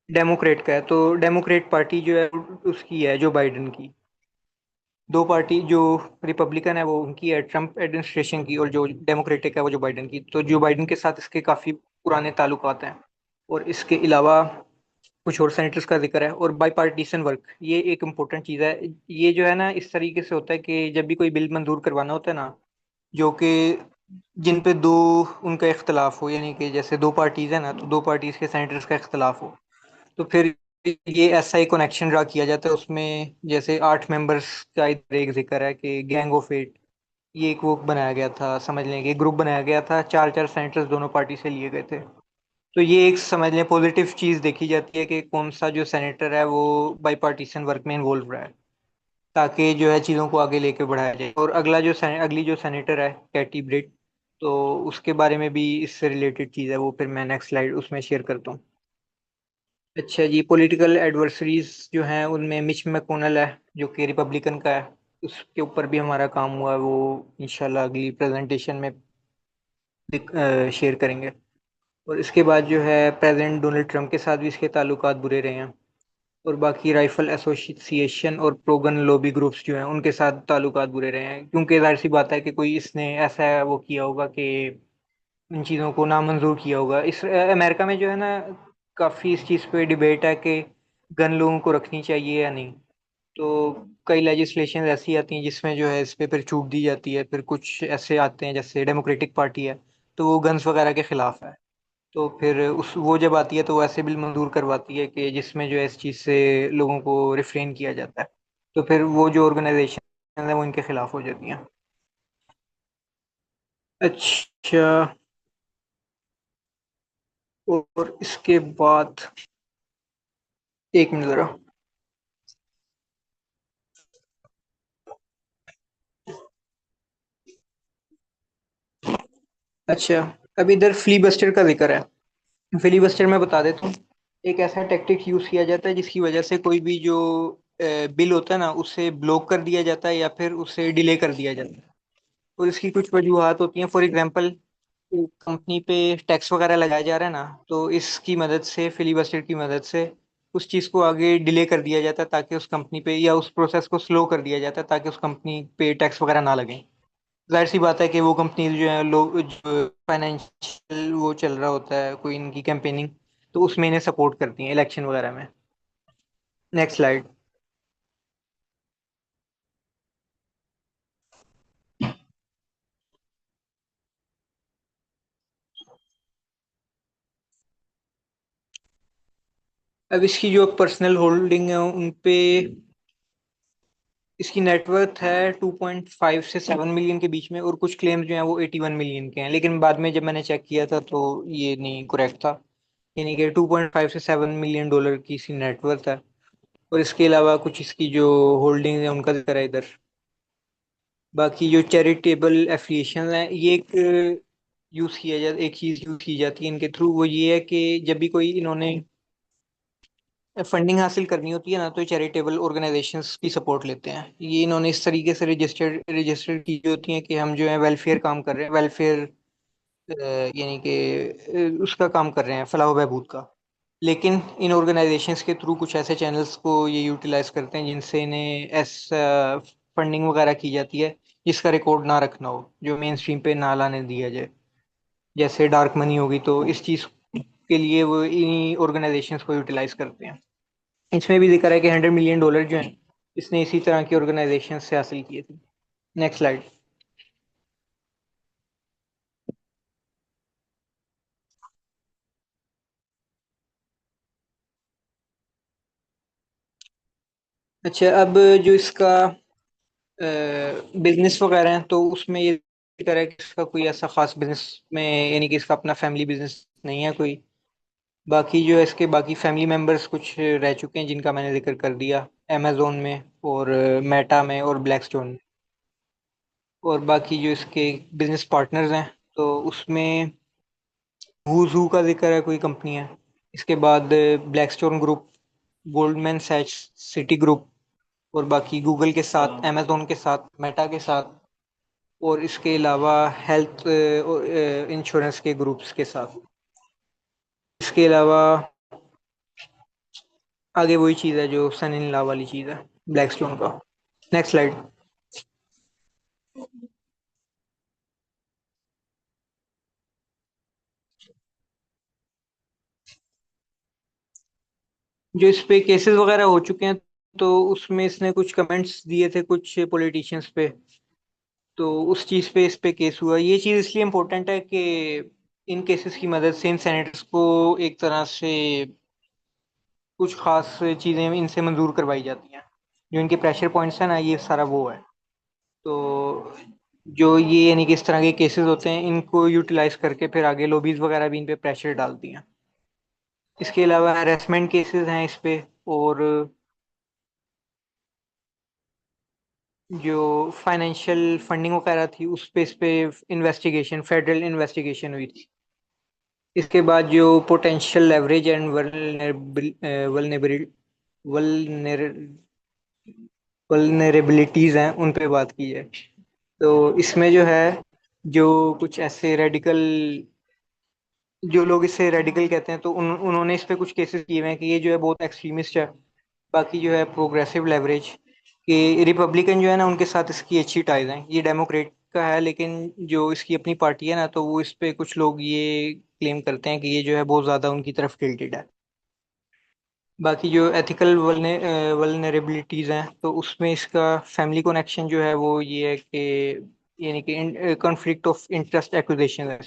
डेमोक्रेट का है, तो डेमोक्रेट पार्टी जो है उसकी है जो बाइडेन की। दो पार्टी जो रिपब्लिकन है वो उनकी है, ट्रम्प एडमिनिस्ट्रेशन की, और जो डेमोक्रेटिक है वो जो बाइडेन की। तो जो बाइडेन के साथ इसके काफ़ी पुराने ताल्लुकात हैं। और इसके अलावा कुछ और सेनेटर्स का जिक्र है, और बाई पार्टीशन वर्क, ये एक इम्पोर्टेंट चीज़ है। ये जो है ना, इस तरीके से होता है कि जब भी कोई बिल मंजूर करवाना होता है ना, जो कि जिन पे दो उनका इख्तलाफ हो, यानी कि जैसे दो पार्टीज है ना, तो दो पार्टीज के सेनेटर्स का इख्तलाफ हो, तो फिर ये ऐसा ही कनेक्शन ड्रा किया जाता है उसमें। जैसे 8 मेंबर्स का इधर एक जिक्र है कि गैंग ऑफ 8, ये एक वो बनाया गया था, समझ लें कि ग्रुप बनाया गया था, चार चार सेनेटर्स दोनों पार्टी से लिए गए थे। तो ये एक समझ लें पॉजिटिव चीज़ देखी जाती है कि कौन सा जो सेनेटर है वो बाई पार्टीशन वर्क में इन्वॉल्व रहा है, ताकि जो है चीज़ों को आगे लेके बढ़ाया जाए। और अगली जो सेनेटर है, कैटी ब्रिट, तो उसके बारे में भी इससे रिलेटेड चीज़ है, वो फिर मैं नेक्स्ट स्लाइड उसमें शेयर करता हूँ। अच्छा जी, पॉलिटिकल एडवर्सरीज जो हैं उनमें मिच मैकोनल है, जो कि रिपब्लिकन का है। उसके ऊपर भी हमारा काम हुआ है, वो इंशाल्लाह अगली प्रेजेंटेशन में शेयर करेंगे। और इसके बाद जो है प्रेसिडेंट डोनाल्ड ट्रंप के साथ भी इसके ताल्लुकात बुरे रहे हैं। और बाकी राइफल एसोसिएशन और प्रोगन लॉबी ग्रुप्स जो हैं उनके साथ ताल्लुकात बुरे रहे हैं, क्योंकि जाहिर सी बात है कि कोई इसने ऐसा वो किया होगा कि इन चीज़ों को नामंजूर किया होगा। अमेरिका में जो है ना, काफ़ी इस चीज़ पे डिबेट है कि गन लोगों को रखनी चाहिए या नहीं। तो कई लेजिस्लेशन ऐसी आती हैं जिसमें जो है इस पे फिर छूट दी जाती है, फिर कुछ ऐसे आते हैं जैसे डेमोक्रेटिक पार्टी है, तो वो गन्स वगैरह के खिलाफ है। तो फिर उस वो जब आती है तो वो ऐसे बिल मंजूर करवाती है कि जिसमें जो है इस चीज़ से लोगों को रिफ्रेन किया जाता है। तो फिर वो जो ऑर्गेनाइजेशन है वो इनके खिलाफ हो जाती हैं। अच्छा, और इसके बाद एक मिनट ज़रा। अच्छा, अब इधर फिलीबस्टर का जिक्र है। फिलीबस्टर में बता देता हूँ, एक ऐसा टेक्टिक यूज़ किया जाता है जिसकी वजह से कोई भी जो बिल होता है ना, उसे ब्लॉक कर दिया जाता है या फिर उसे डिले कर दिया जाता है। और इसकी कुछ वजूहत होती हैं। फॉर एग्जांपल, कंपनी पे टैक्स वगैरह लगाया जा रहा है ना, तो इसकी मदद से, फिलीबस्टर की मदद से उस चीज़ को आगे डिले कर दिया जाता है, ताकि उस कंपनी पे, या उस प्रोसेस को स्लो कर दिया जाता है ताकि उस कंपनी पे टैक्स वगैरह ना लगे। जाहिर सी बात है कि वो कंपनी जो है, लोग जो फाइनेंशियल वो चल रहा होता है कोई इनकी कैंपेनिंग, तो उसमें इन्हें सपोर्ट करती हैं इलेक्शन वगैरह में। Next slide. अब इसकी जो पर्सनल होल्डिंग है उन पे, इसकी नेटवर्थ है 2.5 से 7 मिलियन के बीच में, और कुछ क्लेम्स जो हैं वो 81 मिलियन के हैं, लेकिन बाद में जब मैंने चेक किया था तो ये नहीं करेक्ट था। यानी कि 2.5 से $7 मिलियन की इसकी नेटवर्थ है। और इसके अलावा कुछ इसकी जो होल्डिंग है उनका जिक्र है इधर। बाकी जो चैरिटेबल एफिलिएशन है, ये एक चीज़ यूज़ की जाती है इनके थ्रू, वो ये है कि जब भी कोई इन्होंने फंडिंग हासिल करनी होती है ना, तो चैरिटेबल ऑर्गेनाइजेशंस की सपोर्ट लेते हैं। ये इन्होंने इस तरीके से रजिस्टर्ड की होती हैं कि हम जो है वेलफेयर काम कर रहे हैं, वेलफेयर यानी कि उसका काम कर रहे हैं, फलाह व बहबूद का। लेकिन इन ऑर्गेनाइजेशंस के थ्रू कुछ ऐसे चैनल्स को ये यूटिलाइज करते हैं जिनसे इन्हें ऐसा फंडिंग वगैरह की जाती है जिसका रिकॉर्ड ना रखना हो, जो मेन स्ट्रीम पे ना लाने दिया जाए, जैसे डार्क मनी होगी। तो इस चीज़ के लिए वो इन्हीं ऑर्गेनाइजेशंस को यूटिलाइज करते हैं। इसमें भी जिक्र है कि $100 मिलियन जो हैं इसने इसी तरह की ऑर्गेनाइजेशन से हासिल किए थे। Next slide. अच्छा, अब जो इसका बिजनेस वगैरह है, तो उसमें ये जिक्र है कि इसका कोई ऐसा खास बिजनेस में, यानी कि इसका अपना फैमिली बिजनेस नहीं है कोई। बाकी जो है इसके बाकी फैमिली मेंबर्स कुछ रह चुके हैं जिनका मैंने जिक्र कर दिया, अमेजोन में और मेटा में और ब्लैकस्टोन में। और बाकी जो इसके बिजनेस पार्टनर्स हैं, तो उसमें वूजू का जिक्र है, कोई कंपनी है। इसके बाद Blackstone group, Goldman Sachs, city group, और बाकी गूगल के साथ, अमेजोन के साथ, मेटा के साथ, और इसके अलावा हेल्थ इंश्योरेंस के ग्रुप्स के साथ। इसके अलावा आगे वही चीज़ है जो सन इन लॉ वाली चीज़ है, ब्लैकस्टोन का। Next slide. जो इस पे केसेस वगैरह हो चुके हैं, तो उसमें इसने कुछ कमेंट्स दिए थे कुछ पॉलिटिशियंस पे, तो उस चीज पे इस पे केस हुआ। ये चीज इसलिए इम्पोर्टेंट है कि इन केसेस की मदद से इन सेनेटर्स को एक तरह से कुछ खास चीजें इनसे मंजूर करवाई जाती हैं। जो इनके प्रेशर पॉइंट्स हैं ना, ये सारा वो है। तो जो ये यानी कि इस तरह के केसेस होते हैं, इनको यूटिलाइज करके फिर आगे लॉबीज वगैरह भी इन पे प्रेशर डालती हैं। इसके अलावा हैरेसमेंट केसेस हैं इस पे, और जो फाइनेंशियल फंडिंग वगैरह थी उस पे इन्वेस्टिगेशन, फेडरल इन्वेस्टिगेशन हुई थी। इसके बाद जो पोटेंशियल लेवरेज एंड वल्नरेबिलिटीज हैं उन पे बात की है। तो इसमें जो है, जो कुछ ऐसे रेडिकल, जो लोग इसे रेडिकल कहते हैं, तो उन्होंने इस पे कुछ केसेस किए हुए हैं कि ये जो है बहुत एक्सट्रीमिस्ट है। बाकी जो है प्रोग्रेसिव लेवरेज, कि रिपब्लिकन जो है ना उनके साथ इसकी अच्छी टाइज हैं। ये डेमोक्रेट का है, लेकिन जो इसकी अपनी पार्टी है ना, तो वो इस पे कुछ लोग ये क्लेम करते हैं कि ये जो है बहुत ज्यादा उनकी तरफ टिल्टेड है। बाकी जो एथिकल वल्नरेबिलिटीज हैं, तो उसमें इसका फैमिली कनेक्शन जो है वो ये है कि यानी कि कॉन्फ्लिक्ट ऑफ इंटरेस्ट एक्विजिशन है।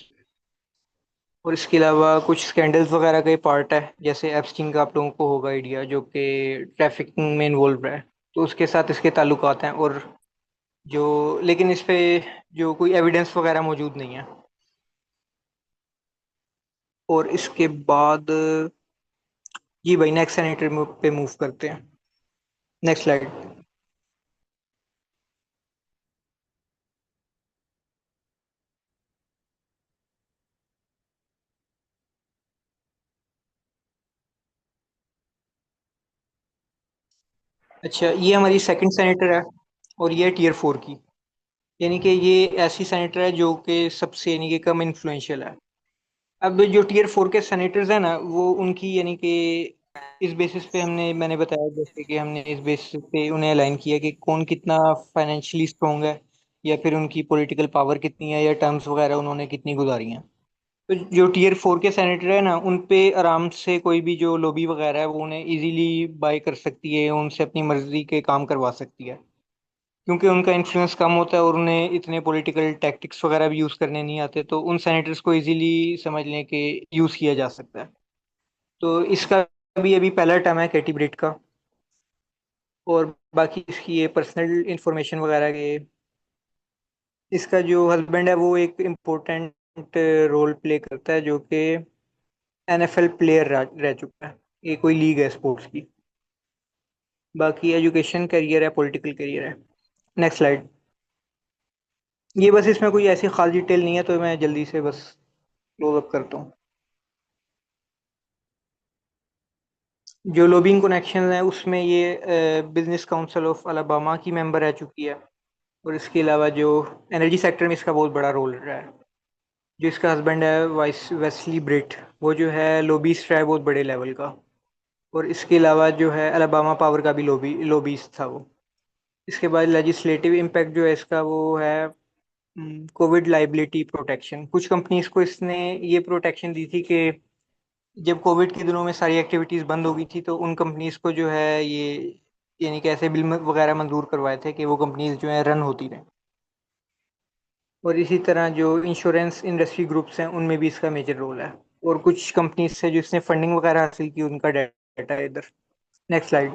और इसके अलावा कुछ स्कैंडल्स वगैरह का पार्ट है, जैसे एप्स्टीन का आप लोगों को होगा आइडिया, जो कि ट्रैफिकिंग में इन्वॉल्व है। तो उसके साथ इसके ताल्लुकात हैं। और जो, लेकिन इस पे जो कोई एविडेंस वगैरह मौजूद नहीं है। और इसके बाद जी भाई, नेक्स्ट सेनेटर पे मूव करते हैं। Next slide. अच्छा, ये हमारी सेकंड सेनेटर है, और ये टीयर 4 की। यानी कि ये ऐसी सेनेटर है जो कि सबसे यानी कि कम इन्फ्लुएंशियल है। अब जो टीयर 4 के सेनेटर्स हैं ना, वो उनकी यानी कि इस बेसिस पे मैंने बताया, जैसे कि हमने इस बेसिस पे उन्हें अलाइन किया कि कौन कितना फाइनेंशियली स्ट्रोंग है, या फिर उनकी पॉलिटिकल पावर कितनी है, या टर्म्स वगैरह उन्होंने कितनी गुजारी हैं। तो जो टीयर 4 के सेनेटर है ना, उन पे आराम से कोई भी जो लॉबी वगैरह है वो उन्हें इजीली बाय कर सकती है, उनसे अपनी मर्जी के काम करवा सकती है। क्योंकि उनका इन्फ्लुएंस कम होता है और उन्हें इतने पॉलिटिकल टैक्टिक्स वगैरह भी यूज करने नहीं आते, तो उन सेनेटर्स को इजीली समझ लें कि यूज किया जा सकता है। तो इसका भी अभी पहला टर्म है कैटी ब्रिट का। और बाकी इसकी ये पर्सनल इंफॉर्मेशन वगैरह के, इसका जो हस्बैंड है वो एक इम्पोर्टेंट रोल प्ले करता है, जो कि एनएफएल प्लेयर रह चुका है। ये कोई लीग है स्पोर्ट्स की। बाकी एजुकेशन करियर है, पॉलिटिकल करियर है। Next slide. ये बस, इसमें कोई ऐसी खास डिटेल नहीं है, तो मैं जल्दी से बस क्लोज अप करता हूँ। जो लॉबिंग कनेक्शन है उसमें ये बिजनेस काउंसिल ऑफ अलाबामा की मेंबर रह चुकी है। और इसके अलावा जो एनर्जी सेक्टर में इसका बहुत बड़ा रोल रहा है। जो इसका हस्बैंड है वाइस वेस्ली ब्रिट, वो जो है लॉबीस्ट रहा है बहुत बड़े लेवल का। और इसके अलावा जो है अलाबामा पावर का भी लॉबीस्ट था वो। इसके बाद लेजिस्लेटिव इम्पैक्ट जो है इसका, वो है कोविड लाइबिलिटी प्रोटेक्शन। कुछ कंपनीज को इसने ये प्रोटेक्शन दी थी कि जब कोविड के दिनों में सारी एक्टिविटीज बंद हो गई थी, तो उन कंपनीज को जो है ये यानी कि ऐसे बिल वगैरह मंजूर करवाए थे कि वो कंपनीज जो है रन होती रहे। और इसी तरह जो इंश्योरेंस इंडस्ट्री ग्रुप्स हैं उनमें भी इसका मेजर रोल है। और कुछ कंपनीज से जो इसने फंडिंग वगैरह हासिल की, उनका डाटा है इधर। Next slide.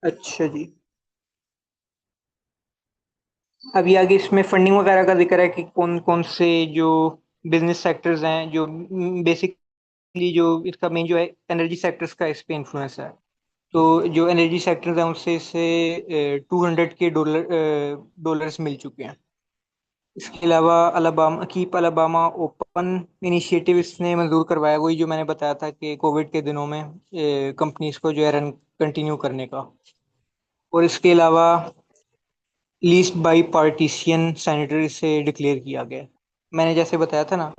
अच्छा जी। अभी आगे इसमें फंडिंग वगैरह का जिक्र है कि कौन कौन से जो बिजनेस सेक्टर्स हैं, जो बेसिकली जो इसका मेन जो है एनर्जी सेक्टर्स का इस पे इन्फ्लुएंस है। तो जो एनर्जी सेक्टर्स हैं उससे इसे 200 के डॉलर्स मिल चुके हैं। इसके अलावा Alabama keep Alabama open initiative इसने मंजूर करवाया, वही जो मैंने बताया था कि कोविड के दिनों में कंपनीज को जो है रन कंटिन्यू करने का। और इसके अलावा लीस्ट बाई पार्टीशियन सैनिटरी से डिक्लेयर किया गया है। मैंने जैसे बताया था ना,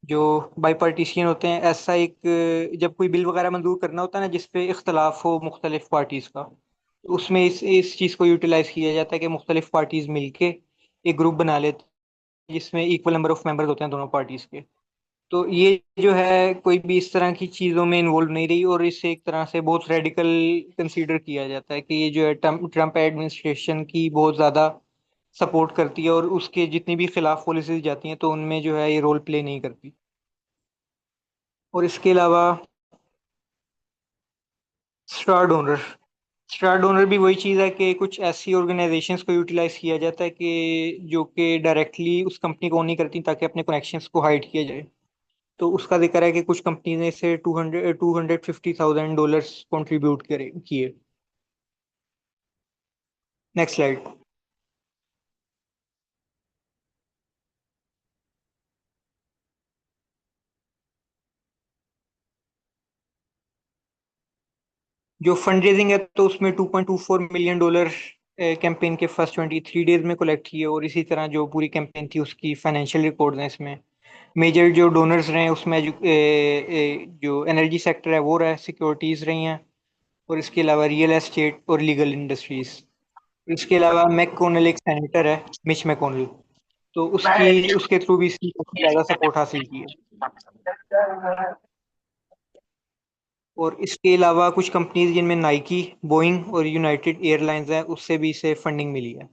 जो बाई पार्टीशियन होते हैं, ऐसा एक जब कोई बिल वगैरह मंजूर करना होता है ना जिसपे इख्तलाफ हो मुख्तलिफ पार्टीज का, तो उसमें इस चीज़ को यूटिलाइज किया जाता है कि मुख्तलिफ पार्टीज मिलके एक ग्रुप बना लेते हैं जिसमें इक्वल नंबर ऑफ मेंबर्स होते हैं दोनों पार्टीज के। तो ये जो है कोई भी इस तरह की चीज़ों में इन्वॉल्व नहीं रही, और इसे एक तरह से बहुत रेडिकल कंसीडर किया जाता है कि ये जो है ट्रम्प ट्रम्प एडमिनिस्ट्रेशन की बहुत ज़्यादा सपोर्ट करती है, और उसके जितनी भी खिलाफ पॉलिसीज जाती हैं तो उनमें जो है ये रोल प्ले नहीं करती। और इसके अलावा स्टार डोनर, स्टार डोनर भी वही चीज़ है कि कुछ ऐसी ऑर्गेनाइजेशंस को यूटिलाइज किया जाता है कि जो कि डायरेक्टली उस कंपनी को ओन नहीं करती, ताकि अपने कनेक्शंस को हाइड किया जाए। तो उसका जिक्र है कि कुछ कंपनी ने इसे 250,000 डॉलर्स कंट्रीब्यूट करे किए। Next slide. जो फंड रेजिंग है तो उसमें $2.24 मिलियन कैंपेन के फर्स्ट 23 डेज में कलेक्ट किए, और इसी तरह जो पूरी कैंपेन थी उसकी फाइनेंशियल रिकॉर्ड्स हैं इसमें। मेजर जो डोनर्स रहे हैं उसमें जो एनर्जी सेक्टर है वो रहा है, सिक्योरिटीज रही हैं, और इसके अलावा रियल एस्टेट और लीगल इंडस्ट्रीज। इसके अलावा मैककोनल एक सेनेटर है, मिच मैकोनल, तो उसके थ्रू भी इसकी काफी ज्यादा सपोर्ट हासिल की है। और इसके अलावा कुछ कंपनीज जिनमें नाइकी, बोइंग और यूनाइटेड एयरलाइंस हैं, उससे भी इसे फंडिंग मिली है।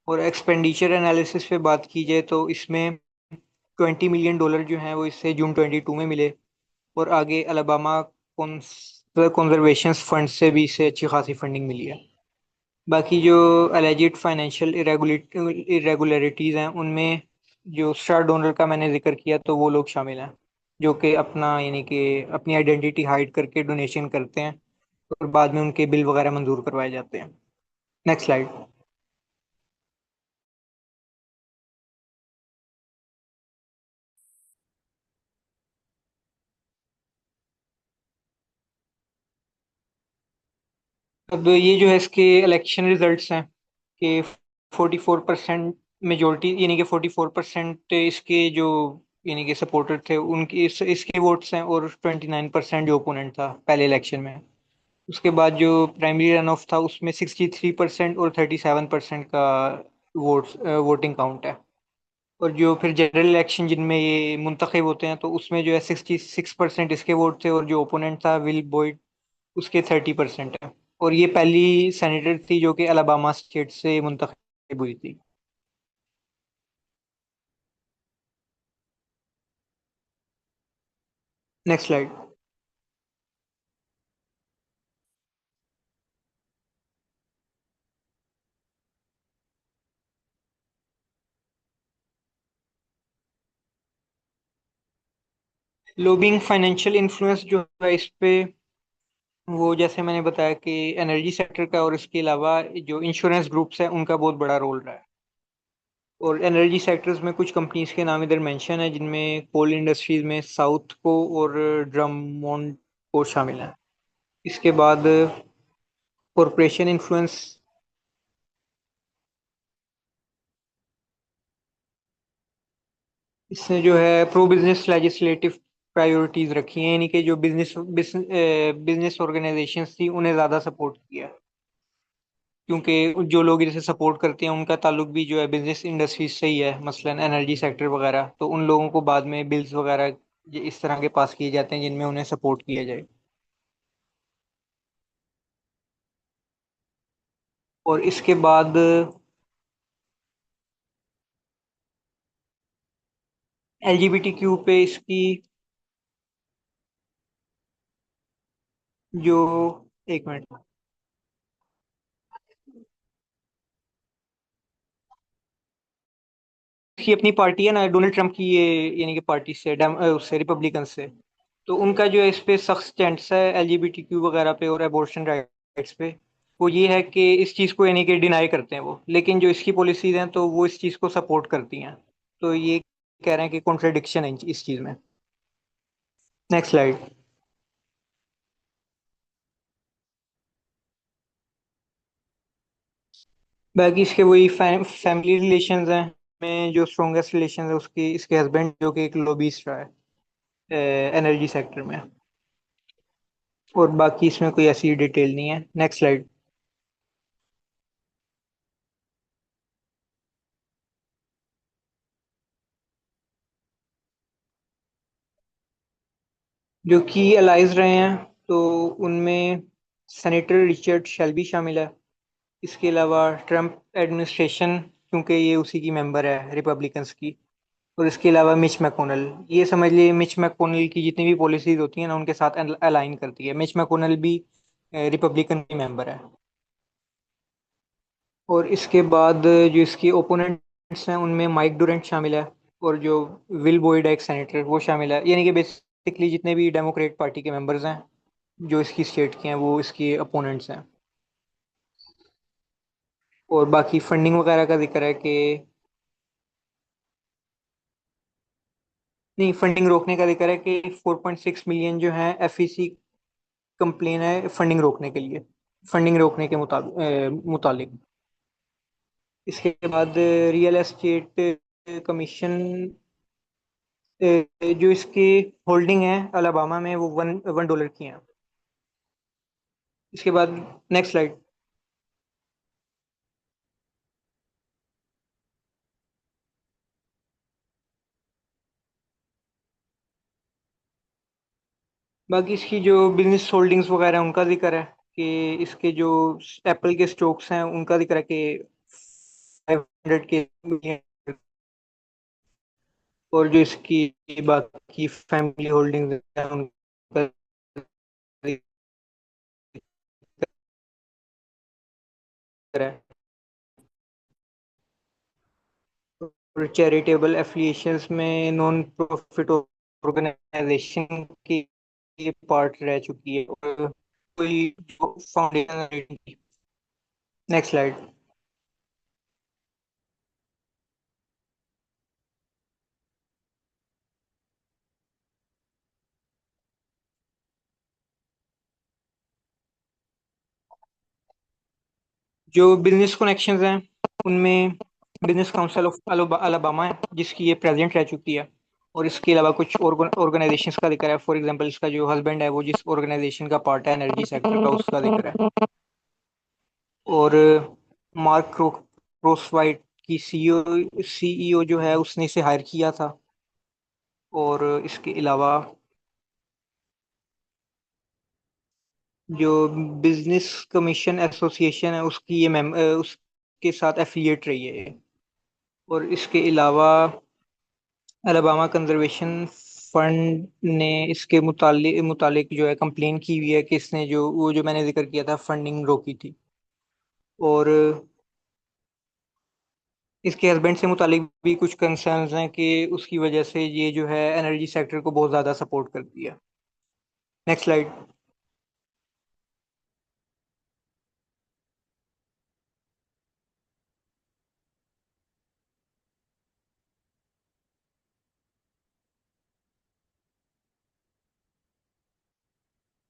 और एक्सपेंडिचर एनालिसिस पे बात की जाए तो इसमें $20 मिलियन जो हैं वो इससे जून 22 में मिले, और आगे अलबामा कंजर्वेशन फंड से भी इसे अच्छी खासी फंडिंग मिली है। बाकी जो एलिजिड फाइनेंशियल इरेगुलरिटीज हैं उनमें जो स्टार डोनर का मैंने जिक्र किया तो वो लोग शामिल हैं, जो कि अपना यानी कि अपनी आइडेंटिटी हाइड करके डोनेशन करते हैं, और बाद में उनके बिल वगैरह मंजूर करवाए जाते हैं। Next slide. अब ये जो है इसके इलेक्शन रिजल्ट्स हैं कि 44% मेजोरिटी, यानी कि 44% इसके जो यानी कि सपोर्टर थे उनकी इसके वोट्स हैं, और 29% जो ओपोनेंट था पहले इलेक्शन में। उसके बाद जो प्राइमरी रन ऑफ था उसमें 63% और 37% का वोटिंग काउंट है। और जो फिर जनरल इलेक्शन जिनमें ये मुंतखब होते हैं तो उसमें जो है 66% इसके वोट थे, और जो ओपोनेंट था विल बॉयड उसके 30% है। और ये पहली सेनेटर थी जो कि अलाबामा स्टेट से मुंतखब हुई थी। Next slide. Lobbying financial influence जो है इस पे, वो जैसे मैंने बताया कि एनर्जी सेक्टर का और इसके अलावा जो इंश्योरेंस ग्रुप्स हैं उनका बहुत बड़ा रोल रहा है। और एनर्जी सेक्टर्स में कुछ कंपनीज के नाम इधर मेंशन है, जिनमें कोल इंडस्ट्रीज में साउथ को और ड्रमोंड को शामिल है। इसके बाद कॉरपोरेशन इन्फ्लुएंस, इसने जो है प्रो बिजनेस लेजिस्लेटिव प्रायोरिटीज रखी हैं, यानी कि जो बिजनेस ऑर्गेनाइजेशंस थी उन्हें ज़्यादा सपोर्ट किया, क्योंकि जो लोग इसे सपोर्ट करते हैं उनका ताल्लुक भी जो है बिजनेस इंडस्ट्रीज से ही है, मसलन एनर्जी सेक्टर वगैरह, तो उन लोगों को बाद में बिल्स वगैरह ये इस तरह के पास किए जाते हैं जिनमें उन्हें सपोर्ट किया जाए। और इसके बाद एलजीबीटीक्यू पे इसकी जो, एक मिनट, की अपनी पार्टी है ना डोनाल्ड ट्रंप की, ये यानी कि पार्टी से उससे रिपब्लिकन से, तो उनका जो है इस पे सख्त स्टैंड है एलजीबीटीक्यू वगैरह पे और एबॉर्शन राइट्स पे। वो ये है कि इस चीज़ को यानी कि डिनाई करते हैं वो, लेकिन जो इसकी पॉलिसीज हैं तो वो इस चीज़ को सपोर्ट करती हैं। तो ये कह रहे हैं कि कॉन्ट्रडिक्शन है इस चीज़ में। Next slide. बाकी इसके वही फैमिली रिलेशंस हैं, में जो स्ट्रॉन्गेस्ट रिलेशन है उसकी इसके हस्बैंड जो कि एक लॉबिस्ट रहा है एनर्जी सेक्टर में। और बाकी इसमें कोई ऐसी डिटेल नहीं है। Next slide. जो कि अलाइज रहे हैं, तो उनमें सेनेटर रिचर्ड शेल्बी शामिल है। इसके अलावा ट्रम्प एडमिनिस्ट्रेशन, क्योंकि ये उसी की मेंबर है रिपब्लिकन्स की। और इसके अलावा मिच मैकोनल, ये समझ लिए मिच मैकोनल की जितनी भी पॉलिसीज होती हैं ना उनके साथ अलाइन करती है। मिच मैकोनल भी रिपब्लिकन की मेंबर है। और इसके बाद जो इसके ओपोनेंट्स हैं उनमें माइक डुरेंट शामिल है। और जो विल बॉयड है एक सेनेटर, वो शामिल है। यानी कि बेसिकली जितने भी डेमोक्रेट पार्टी के मेंबर्स हैं जो इसकी स्टेट के हैं वो इसके अपोनेंट्स हैं। और बाकी फंडिंग वगैरह का जिक्र है कि नहीं, फंडिंग रोकने का जिक्र है कि 4.6 मिलियन जो है एफईसी कंप्लेन है फंडिंग रोकने के लिए, फंडिंग रोकने के मुतालिक। इसके बाद रियल एस्टेट कमीशन, जो इसकी होल्डिंग है अलाबामा में वो वन डॉलर की है। इसके बाद नेक्स्ट स्लाइड। बाकी इसकी जो बिजनेस होल्डिंग्स वगैरह हैं, उनका जिक्र है कि इसके जो एप्पल के स्टॉक्स हैं उनका जिक्र है कि 500 के million। और जो इसकी बाकी फैमिली होल्डिंग्स हैं उनका जिक्र है। और चैरिटेबल एफिलिएशंस में नॉन प्रॉफिट ऑर्गेनाइजेशन की ये पार्ट रह चुकी है। और कोई फाउंडेशन। Next slide. जो बिजनेस कनेक्शंस हैं उनमें बिजनेस काउंसिल ऑफ अलाबामा है जिसकी ये प्रेसिडेंट रह चुकी है। और इसके अलावा कुछ ऑर्गेनाइजेशंस का जिक्र है। फॉर एग्जांपल इसका जो हस्बैंड है वो जिस ऑर्गेनाइजेशन का पार्ट है एनर्जी सेक्टर का, उसका जिक्र है। और मार्क क्रोसवाइट की सीईओ जो है उसने इसे हायर किया था। और इसके अलावा जो बिजनेस कमीशन एसोसिएशन है उसकी ये उसके साथ एफिलिएट रही है ये। और इसके अलावा अलाबामा कंजर्वेशन फंड ने इसके मुतालिक जो है कंप्लेन की हुई है कि इसने जो वो जो मैंने जिक्र किया था फंडिंग रोकी थी। और इसके हस्बैंड से मुतालिक भी कुछ कंसर्न्स हैं कि उसकी वजह से ये जो है एनर्जी सेक्टर को बहुत ज़्यादा सपोर्ट करती है। Next slide.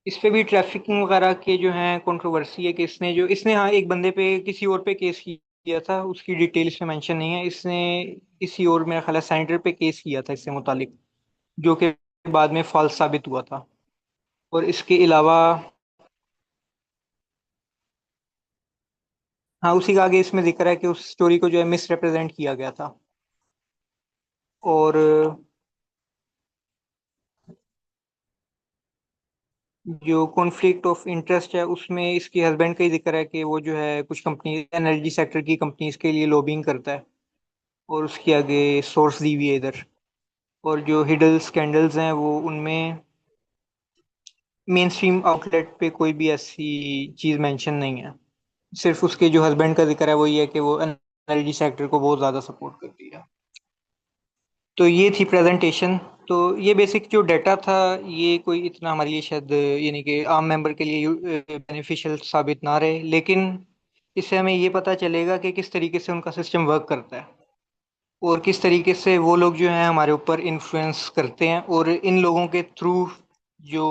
इस पे भी ट्रैफिकिंग वगैरह के जो है कंट्रोवर्सी है कि इसने हाँ एक बंदे पे किसी और पे केस किया था, उसकी डिटेल इसमें मेंशन नहीं है। इसने किसी और मेरा ख्याल है सेनेटर पे केस किया था इससे मुतालिक, जो कि बाद में फॉल्स साबित हुआ था। और इसके अलावा हाँ उसी का आगे इसमें जिक्र है कि उस स्टोरी को जो है मिस रिप्रेजेंट किया गया था। और जो कॉन्फ्लिक्ट ऑफ इंटरेस्ट है उसमें इसके हस्बैंड का ही जिक्र है कि वो जो है कुछ कंपनी एनर्जी सेक्टर की कंपनीज के लिए लॉबिंग करता है। और उसके आगे सोर्स दी हुई है इधर। और जो हिडल स्कैंडल्स हैं वो उनमें मेन स्ट्रीम आउटलेट पे कोई भी ऐसी चीज़ मेंशन नहीं है। सिर्फ उसके जो हस्बैंड का जिक्र है वो ये है कि वो एनर्जी सेक्टर को बहुत ज़्यादा सपोर्ट करती है। तो ये थी प्रेजेंटेशन। तो ये बेसिक जो डाटा था ये कोई इतना हमारे लिए शायद यानी कि आम मेंबर के लिए बेनिफिशियल साबित ना रहे, लेकिन इससे हमें ये पता चलेगा कि किस तरीके से उनका सिस्टम वर्क करता है और किस तरीके से वो लोग जो हैं हमारे ऊपर इन्फ्लुएंस करते हैं। और इन लोगों के थ्रू जो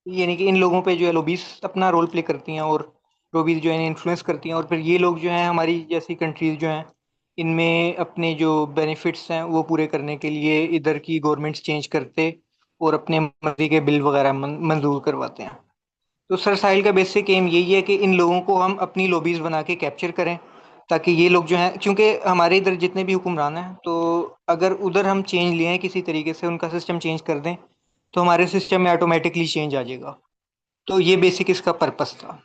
यानी कि इन लोगों पे जो है लॉबीज अपना रोल प्ले करती हैं और लॉबीज जो है इन्फ्लुएंस करती हैं, और फिर ये लोग जो हैं हमारी जैसी कंट्रीज जो हैं इनमें अपने जो बेनिफिट्स हैं वो पूरे करने के लिए इधर की गवर्नमेंट्स चेंज करते और अपने मर्जी के बिल वगैरह मंजूर करवाते हैं। तो सर साहिल का बेसिक एम यही है कि इन लोगों को हम अपनी लॉबीज बना के कैप्चर करें, ताकि ये लोग जो हैं, क्योंकि हमारे इधर जितने भी हुक्मरान हैं, तो अगर उधर हम चेंज ले आए किसी तरीके से उनका सिस्टम चेंज कर दें तो हमारे सिस्टम में ऑटोमेटिकली चेंज आ जाएगा। तो ये बेसिक इसका पर्पस था।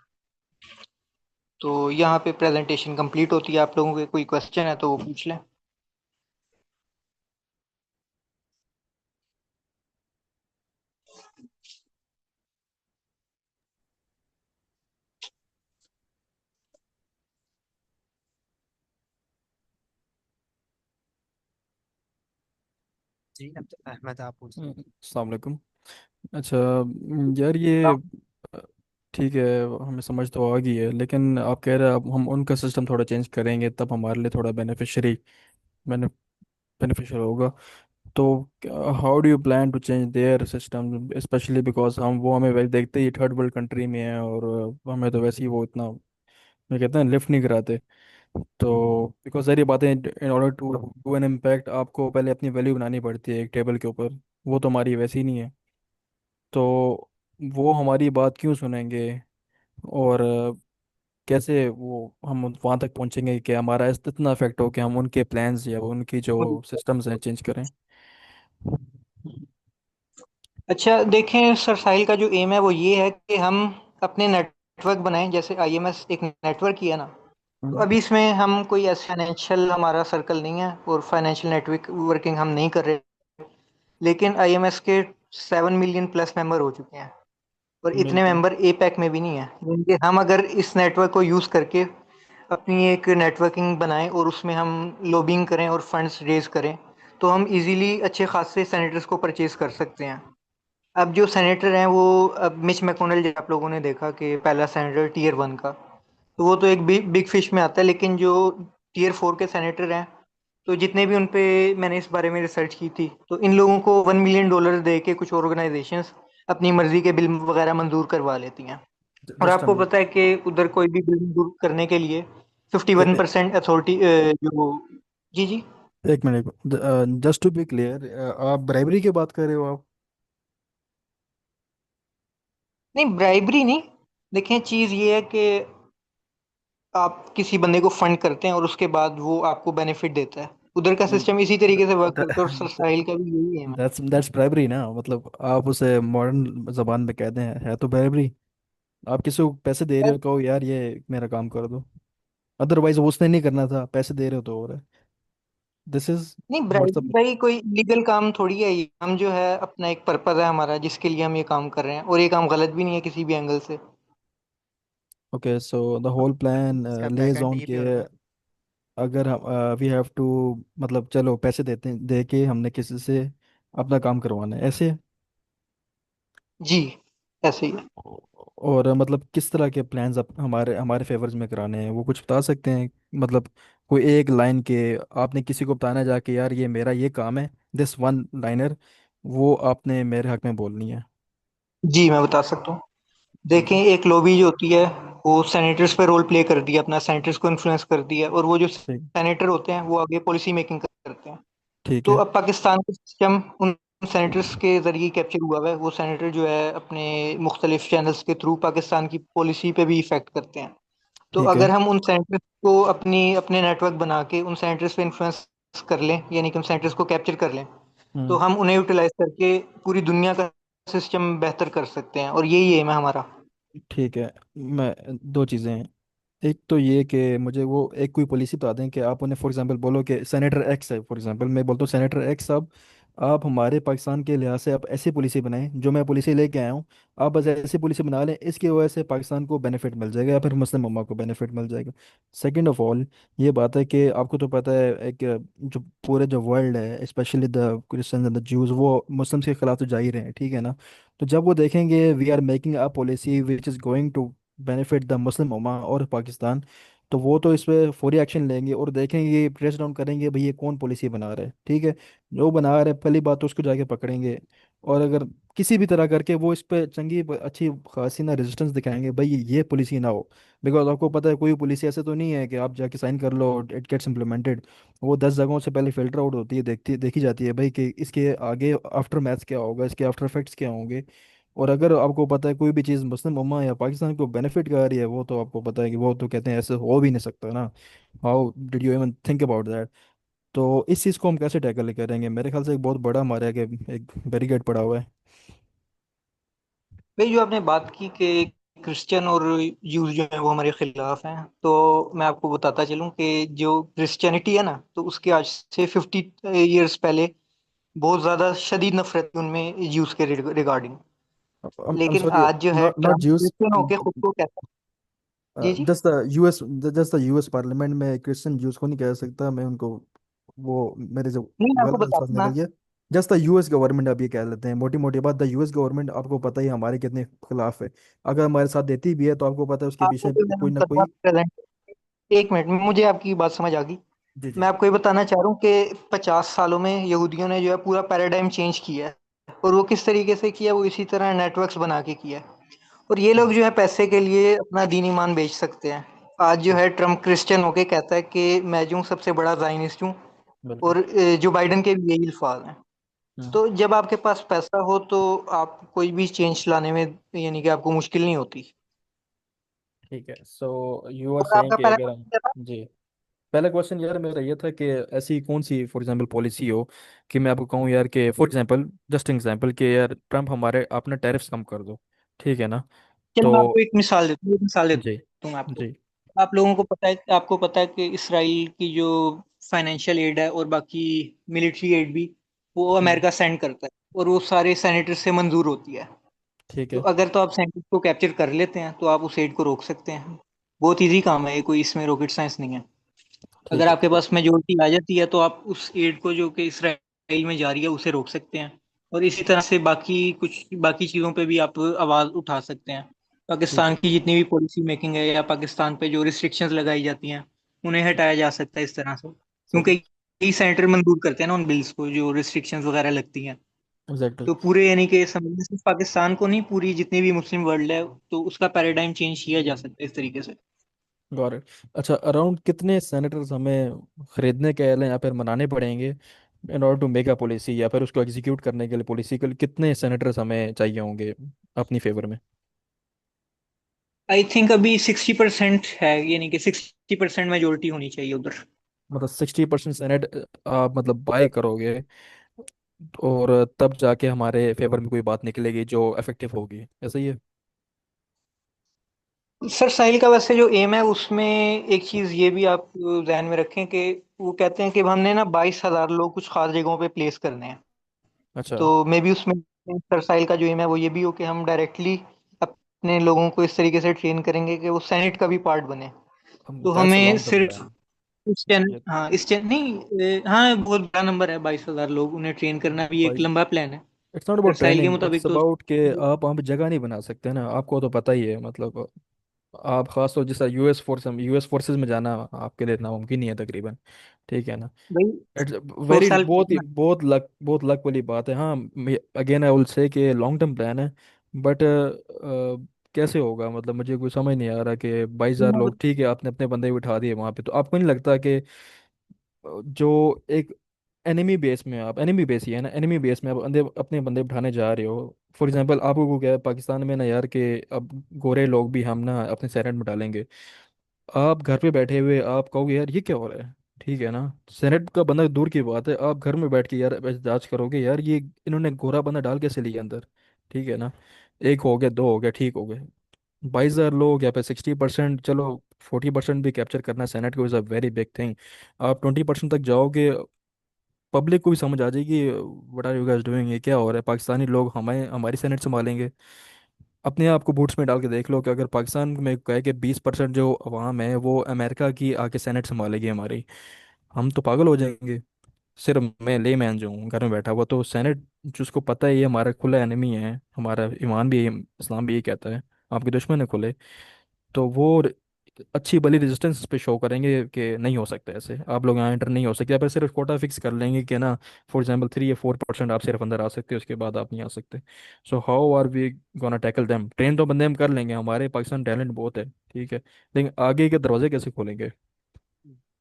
तो यहाँ पे प्रेजेंटेशन कंप्लीट होती है। आप लोगों के कोई क्वेश्चन है तो वो पूछ लें।
जी अहमद, आप पूछ।
अस्सलाम वालेकुम। अच्छा, यार ये अ, ठीक है, हमें समझ तो आ गई है, लेकिन आप कह रहे हैं अब हम उनका सिस्टम थोड़ा चेंज करेंगे तब हमारे लिए थोड़ा बेनिफिशियल होगा। तो how do you plan to change their system, especially because हम वो हमें वैसे देखते ही थर्ड वर्ल्ड कंट्री में है, और हमें तो वैसे ही वो इतना, मैं कहते हैं, लिफ्ट नहीं कराते। तो बिकॉज सारी बातें, in order to do an impact आपको पहले अपनी वैल्यू बनानी पड़ती है एक टेबल के ऊपर। वो तो हमारी वैसी नहीं है। तो वो हमारी बात क्यों सुनेंगे, और कैसे वो हम वहाँ तक पहुँचेंगे कि हमारा इतना इफेक्ट हो कि हम उनके प्लान्स या उनकी जो सिस्टम्स हैं चेंज करें।
अच्छा देखें, सर साहिल का जो एम है वो ये है कि हम अपने नेटवर्क बनाएं, जैसे आईएमएस एक नेटवर्क ही है ना। तो
हम्म।
अभी इसमें हम कोई ऐसा फाइनेंशियल हमारा सर्कल नहीं है और फाइनेंशियल नेटवर्क वर्किंग हम नहीं कर रहे, लेकिन आईएमएस के 7 मिलियन प्लस मेंबर हो चुके हैं, और इतने
बिल्कुल।
मेंबर एपैक में भी नहीं है। यानी कि हम अगर इस नेटवर्क को यूज़ करके अपनी एक नेटवर्किंग बनाएं और उसमें हम लॉबिंग करें और फंड्स रेज करें, तो हम इजीली अच्छे खासे सेनेटर्स को परचेज कर सकते हैं। अब जो सेनेटर हैं वो, अब मिच मैकोनेल जो आप लोगों ने देखा कि पहला सेनेटर टीयर 1 का, तो वो तो एक बिग बिग फिश में आता है। लेकिन जो टीयर 4 के सेनेटर हैं, तो जितने भी उन पे मैंने इस बारे में रिसर्च की थी, तो इन लोगों को $1 मिलियन दे के कुछ ऑर्गेनाइजेशंस अपनी मर्जी के बिल वगैरह मंजूर करवा लेती हैं। और
जस्ट अ
आपको
मिनट।
पता है कि उधर कोई भी बिल मंजूर करने के लिए 51% अथॉरिटी जो। जी जी।
एक minute, just to be clear, आप ब्राइबरी की बात कर रहे हो आप?
नहीं, ब्राइबरी नहीं। देखें, चीज़ ये है कि आप किसी बंदे को फंड करते हैं और उसके बाद वो आपको बेनिफिट देता है। उधर का सिस्टम इसी तरीके से वर्क करता है, और सर साहिल का भी यही है।
दैट्स ब्राइबरी ना, मतलब आप उसे मॉडर्न जबान में कहते हैं, है तो ब्राइबरी। आप किसी को पैसे दे रहे हो, कहो यार ये मेरा काम कर दो, अदरवाइज वो उसने नहीं करना था, पैसे दे रहे हो तो हो रहा है। दिस इज
नहीं,
व्हाट्सअप।
ब्राइडल भाई कोई लीगल काम थोड़ी है ये। हम जो है अपना एक पर्पज है हमारा जिसके लिए हम ये काम कर रहे हैं, और ये काम गलत भी नहीं है किसी भी एंगल से।
Okay, so the whole plan
इसका
लेज
बैकएंड
ऑन
ये भी
के,
होगा।
अगर हम वी हैव टू, मतलब चलो पैसे देते हैं, दे के हमने किसी से अपना काम करवाना है ऐसे।
जी, ऐसे ही है।
और मतलब किस तरह के प्लान्स आप हमारे हमारे फेवर्स में कराने हैं, वो कुछ बता सकते हैं? मतलब कोई एक लाइन के, आपने किसी को बताना जाके यार ये मेरा ये काम है, दिस वन लाइनर, वो आपने मेरे हक में बोलनी है।
जी, मैं बता सकता हूँ।
ठीक
देखें,
है।
एक लॉबी जो होती है वो सेनेटर्स पे रोल प्ले करती है, अपना सेनेटर्स को इन्फ्लुएंस करती है, और वो जो
ठीक।
सेनेटर होते हैं वो आगे पॉलिसी मेकिंग करते हैं।
ठीक
तो
है।
अब पाकिस्तान का सिस्टम उन सेनेटर्स के जरिए कैप्चर हुआ हुआ है। वो सेनेटर जो है अपने मुख्तलिफ चैनल्स के थ्रू पाकिस्तान की पॉलिसी पे भी इफेक्ट करते हैं। तो
ठीक है।
अगर हम उन सेनेटर्स को अपने नेटवर्क बना के उन सेनेटर्स पे इन्फ्लुएंस कर लें, यानी कि हम सेनेटर्स को कैप्चर कर लें, तो
हम्म।
हम उन्हें यूटिलाइज करके पूरी दुनिया का सिस्टम बेहतर कर सकते हैं, और यही एम है हमारा।
ठीक है। मैं दो चीज़ें हैं। एक तो ये कि मुझे वो एक कोई पॉलिसी बता दें कि आप उन्हें फॉर एग्जांपल बोलो कि सेनेटर एक्स है, फॉर एग्जांपल मैं बोलता हूँ सेनेटर एक्स, साहब आप हमारे पाकिस्तान के लिहाज से आप ऐसी पॉलिसी बनाएं, जो मैं पॉलिसी लेके आया हूँ, आप बस ऐसी पॉलिसी बना लें, इसकी वजह से पाकिस्तान को बेनिफिट मिल जाएगा या फिर मुस्लिम उम्मा को बेनिफिट मिल जाएगा। सेकंड ऑफ ऑल, ये बात है कि आपको तो पता है, एक जो पूरे जो वर्ल्ड है, specially the Christians and the juice, वो मुस्लिम्स के खिलाफ तो जा ही रहे हैं, ठीक है ना? तो जब वो देखेंगे we are making a policy which is going to benefit the Muslim उम्मा और पाकिस्तान, तो वो तो इस पे फौरी एक्शन लेंगे और देखेंगे, ट्रेस डाउन करेंगे भाई ये कौन पॉलिसी बना रहा है, ठीक है? जो बना रहा है पहली बात तो उसको जाके पकड़ेंगे, और अगर किसी भी तरह करके वो इस पे चंगी अच्छी खासी ना रेजिस्टेंस दिखाएंगे भाई, ये पॉलिसी ना हो। बिकॉज आपको पता है कोई पॉलिसी ऐसे तो नहीं है कि आप जाके साइन कर लो इट गेट्स इम्प्लीमेंटेड। वो 10 जगहों से पहले फिल्टर आउट होती है, देखी जाती है भाई कि इसके आगे आफ्टर मैथ्स क्या होगा, इसके आफ्टर इफेक्ट्स क्या होंगे। और अगर आपको पता है कोई भी चीज़ मुस्लिम उम्मा या पाकिस्तान को बेनिफिट कर रही है, वो तो आपको पता है कि वो तो कहते हैं ऐसे हो भी नहीं सकता ना। How did you even think about that? तो इस चीज़ को हम कैसे टैकल करेंगे? मेरे ख्याल से एक बहुत बड़ा हमारे आगे एक बैरिकेड पड़ा हुआ है।
भाई जो आपने बात की कि क्रिश्चियन और यूज जो है वो हमारे खिलाफ हैं, तो मैं आपको बताता चलूं कि जो क्रिश्चियनिटी है ना, तो उसके आज से 50 ईयर्स पहले बहुत ज्यादा शदीद नफरत थी उनमें यूज के रिगार्डिंग।
I'm
लेकिन
sorry,
आज जो है
not
ट्रम्प
Jews,
क्रिश्चियन होके खुद को कहता है। जी जी।
जस्ट द यूएस पार्लियामेंट में क्रिश्चियन जूस को नहीं कह सकता मैं उनको, वो मेरे जो
नहीं, मैं आपको
गलत
बताता
अल्फाज
हूं
निकल
ना।
गया। जस्ट द यूएस गवर्नमेंट आप ये कह लेते हैं, मोटी मोटी बात, द यूएस गवर्नमेंट आपको पता ही है हमारे कितने खिलाफ है। अगर हमारे साथ देती भी है तो आपको पता है उसके
आपको
पीछे
जो है
कोई ना
उनका
कोई।
प्रेजेंट, एक मिनट में मुझे आपकी बात समझ आ गई।
जी जी।
मैं आपको ये बताना चाह रहा हूँ कि 50 सालों में यहूदियों ने जो है पूरा पैराडाइम चेंज किया है। और वो किस तरीके से किया, वो इसी तरह नेटवर्क्स बना के किया है। और ये लोग
हम्म,
जो है पैसे के लिए अपना दीन ईमान बेच सकते हैं। आज जो है ट्रम्प क्रिश्चियन होके कहता है कि मैं जो हूँ सबसे बड़ा जायनिस्ट हूँ।
बिल्कुल।
और जो बाइडन के भी यही अल्फाज हैं।
हम्म,
तो जब आपके पास पैसा हो तो आप कोई भी चेंज लाने में, यानी कि आपको मुश्किल नहीं होती।
ठीक है, सो यू आर
और
सेइंग
आपका
कि
पहला
अगर हम।
क्वेश्चन क्या था?
जी। पहला क्वेश्चन यार मेरा ये था कि ऐसी कौन सी फॉर एग्जांपल पॉलिसी हो कि मैं आपको कहूँ यार कि फॉर एग्जांपल जस्ट एग्जांपल कि यार ट्रम्प हमारे अपने टैरिफ्स कम कर दो, ठीक है ना?
चलो मैं आपको
तो
एक मिसाल देता हूँ, एक मिसाल
जी
देता हूँ मैं आपको।
जी।
आप लोगों को पता है, आपको पता है कि इसराइल की जो फाइनेंशियल एड है और बाकी मिलिट्री एड भी वो
हम्म,
अमेरिका सेंड करता है, और वो सारे सेनेटर से मंजूर होती है।
ठीक
तो
है।
अगर तो आप सेनेटर को कैप्चर कर लेते हैं तो आप उस एड को रोक सकते हैं। बहुत इजी काम है ये, कोई इसमें रॉकेट साइंस नहीं है। अगर
ठीक है।
आपके पास मेजोरिटी आ जाती है तो आप उस एड को जो कि इसराइल में जारी है उसे रोक सकते हैं। और इसी तरह से बाकी कुछ बाकी चीज़ों पे भी आप आवाज़ उठा सकते हैं।
ठीक
पाकिस्तान
है।
की जितनी भी पॉलिसी मेकिंग है या पाकिस्तान पे जो रिस्ट्रिक्शंस लगाई जाती हैं उन्हें हटाया जा सकता है इस तरह से,
सही।
क्योंकि कई सेनेटर मंजूर करते हैं ना उन बिल्स को जो रिस्ट्रिक्शंस वगैरह लगती हैं।
एग्जैक्टली।
तो पूरे यानी कि समझ सिर्फ पाकिस्तान को नहीं, पूरी जितनी भी मुस्लिम वर्ल्ड है, तो उसका पैराडाइम चेंज किया जा सकता है इस तरीके से।
Got it. अच्छा, अराउंड कितने सेनेटर्स हमें खरीदने के लिए या फिर मनाने पड़ेंगे in order to make a policy, या फिर उसको एग्जीक्यूट करने के लिए पॉलिसी के लिए कितने सेनेटर्स हमें चाहिए होंगे अपनी फेवर में?
आई थिंक अभी 60% है, यानी कि 60% मेजोरिटी होनी चाहिए उधर।
मतलब 60% सेनेट आप मतलब बाय करोगे, और तब जाके हमारे फेवर में कोई बात निकलेगी जो इफेक्टिव होगी, ऐसा ही है?
सर साहिल का वैसे जो एम है उसमें एक चीज ये भी आप ध्यान में रखें कि वो कहते हैं कि हमने ना 22,000 लोग कुछ खास जगहों पे प्लेस करने हैं।
अच्छा।
तो मे बी उसमें सर साहिल का जो एम है वो ये भी हो कि हम डायरेक्टली अपने लोगों को इस तरीके से ट्रेन करेंगे कि वो सेनेट का भी पार्ट बने। तो
दैट्स अ
हमें
लॉन्ग टर्म
सिर्फ
प्लान।
इस चैनल, हाँ इस चैनल नहीं, हाँ बहुत बड़ा नंबर है, 22,000 लोग उन्हें ट्रेन करना भी एक लंबा प्लान है।
इट्स नॉट
सर
अबाउट
साहिल के
ट्रेनिंग, इट्स
मुताबिक तो
अबाउट के आप वहाँ पे जगह नहीं बना सकते ना, आपको तो पता ही है मतलब। आप खास तौर जैसा यूएस फोर्सेस में जाना आपके लिए नामुमकिन नहीं है तकरीबन, ठीक है ना?
भाई
इट्स
100
वेरी
साल
बहुत ही
ना।
बहुत लक वाली बात है। हाँ, अगेन आई विल से कि लॉन्ग टर्म प्लान है, बट कैसे होगा? मतलब मुझे कुछ समझ नहीं आ रहा कि 22,000 लोग, ठीक है आपने अपने बंदे बिठा दिए वहाँ पे, तो आपको नहीं लगता कि जो एक एनिमी बेस में, आप एनिमी बेस ही है ना, एनिमी बेस में आप अपने बंदे बिठाने जा रहे हो? फॉर एग्जांपल आपको को क्या है पाकिस्तान में ना यार कि अब गोरे लोग भी हम ना अपने सेनेट में डालेंगे। आप घर पे बैठे हुए आप कहोगे यार ये क्या हो रहा है, ठीक है ना? सेनेट का बंदा दूर की बात है, आप घर में बैठ के यार एहतजाज करोगे यार ये इन्होंने गोरा बंदा डाल कैसे लिया अंदर, ठीक है ना? एक हो गया, दो हो गया, ठीक हो गए। 22,000 लोग या फिर 60%, चलो 40% भी कैप्चर करना सेनेट को is a very big thing. आप 20% तक जाओगे, पब्लिक को भी समझ आ जाएगी what are you guys doing, ये क्या हो रहा है, पाकिस्तानी लोग हमें हमारी सेनेट संभालेंगे। अपने आप को बूट्स में डाल के देख लो कि अगर पाकिस्तान में कहे कि 20% जो अवाम है वो अमेरिका की आके सेनेट संभालेगी हमारी, हम तो पागल हो जाएंगे। सिर्फ मैं ले मैन जो हूँ घर में बैठा हुआ, तो सेनेट जिसको पता है ये हमारा खुला एनिमी है, हमारा ईमान भी इस्लाम भी ये कहता है आपके दुश्मन है खुले, तो वो अच्छी भली रेजिस्टेंस पे शो करेंगे कि नहीं हो सकता ऐसे, आप लोग यहाँ एंटर नहीं हो सकते, या फिर सिर्फ कोटा फिक्स कर लेंगे कि ना फॉर एग्जांपल 3 या 4% आप सिर्फ अंदर आ सकते हो, उसके बाद आप नहीं आ सकते। So how are we gonna tackle them? Train तो बंदे हम कर लेंगे, हमारे पाकिस्तान टैलेंट बहुत है, ठीक है, लेकिन आगे के दरवाजे कैसे खोलेंगे?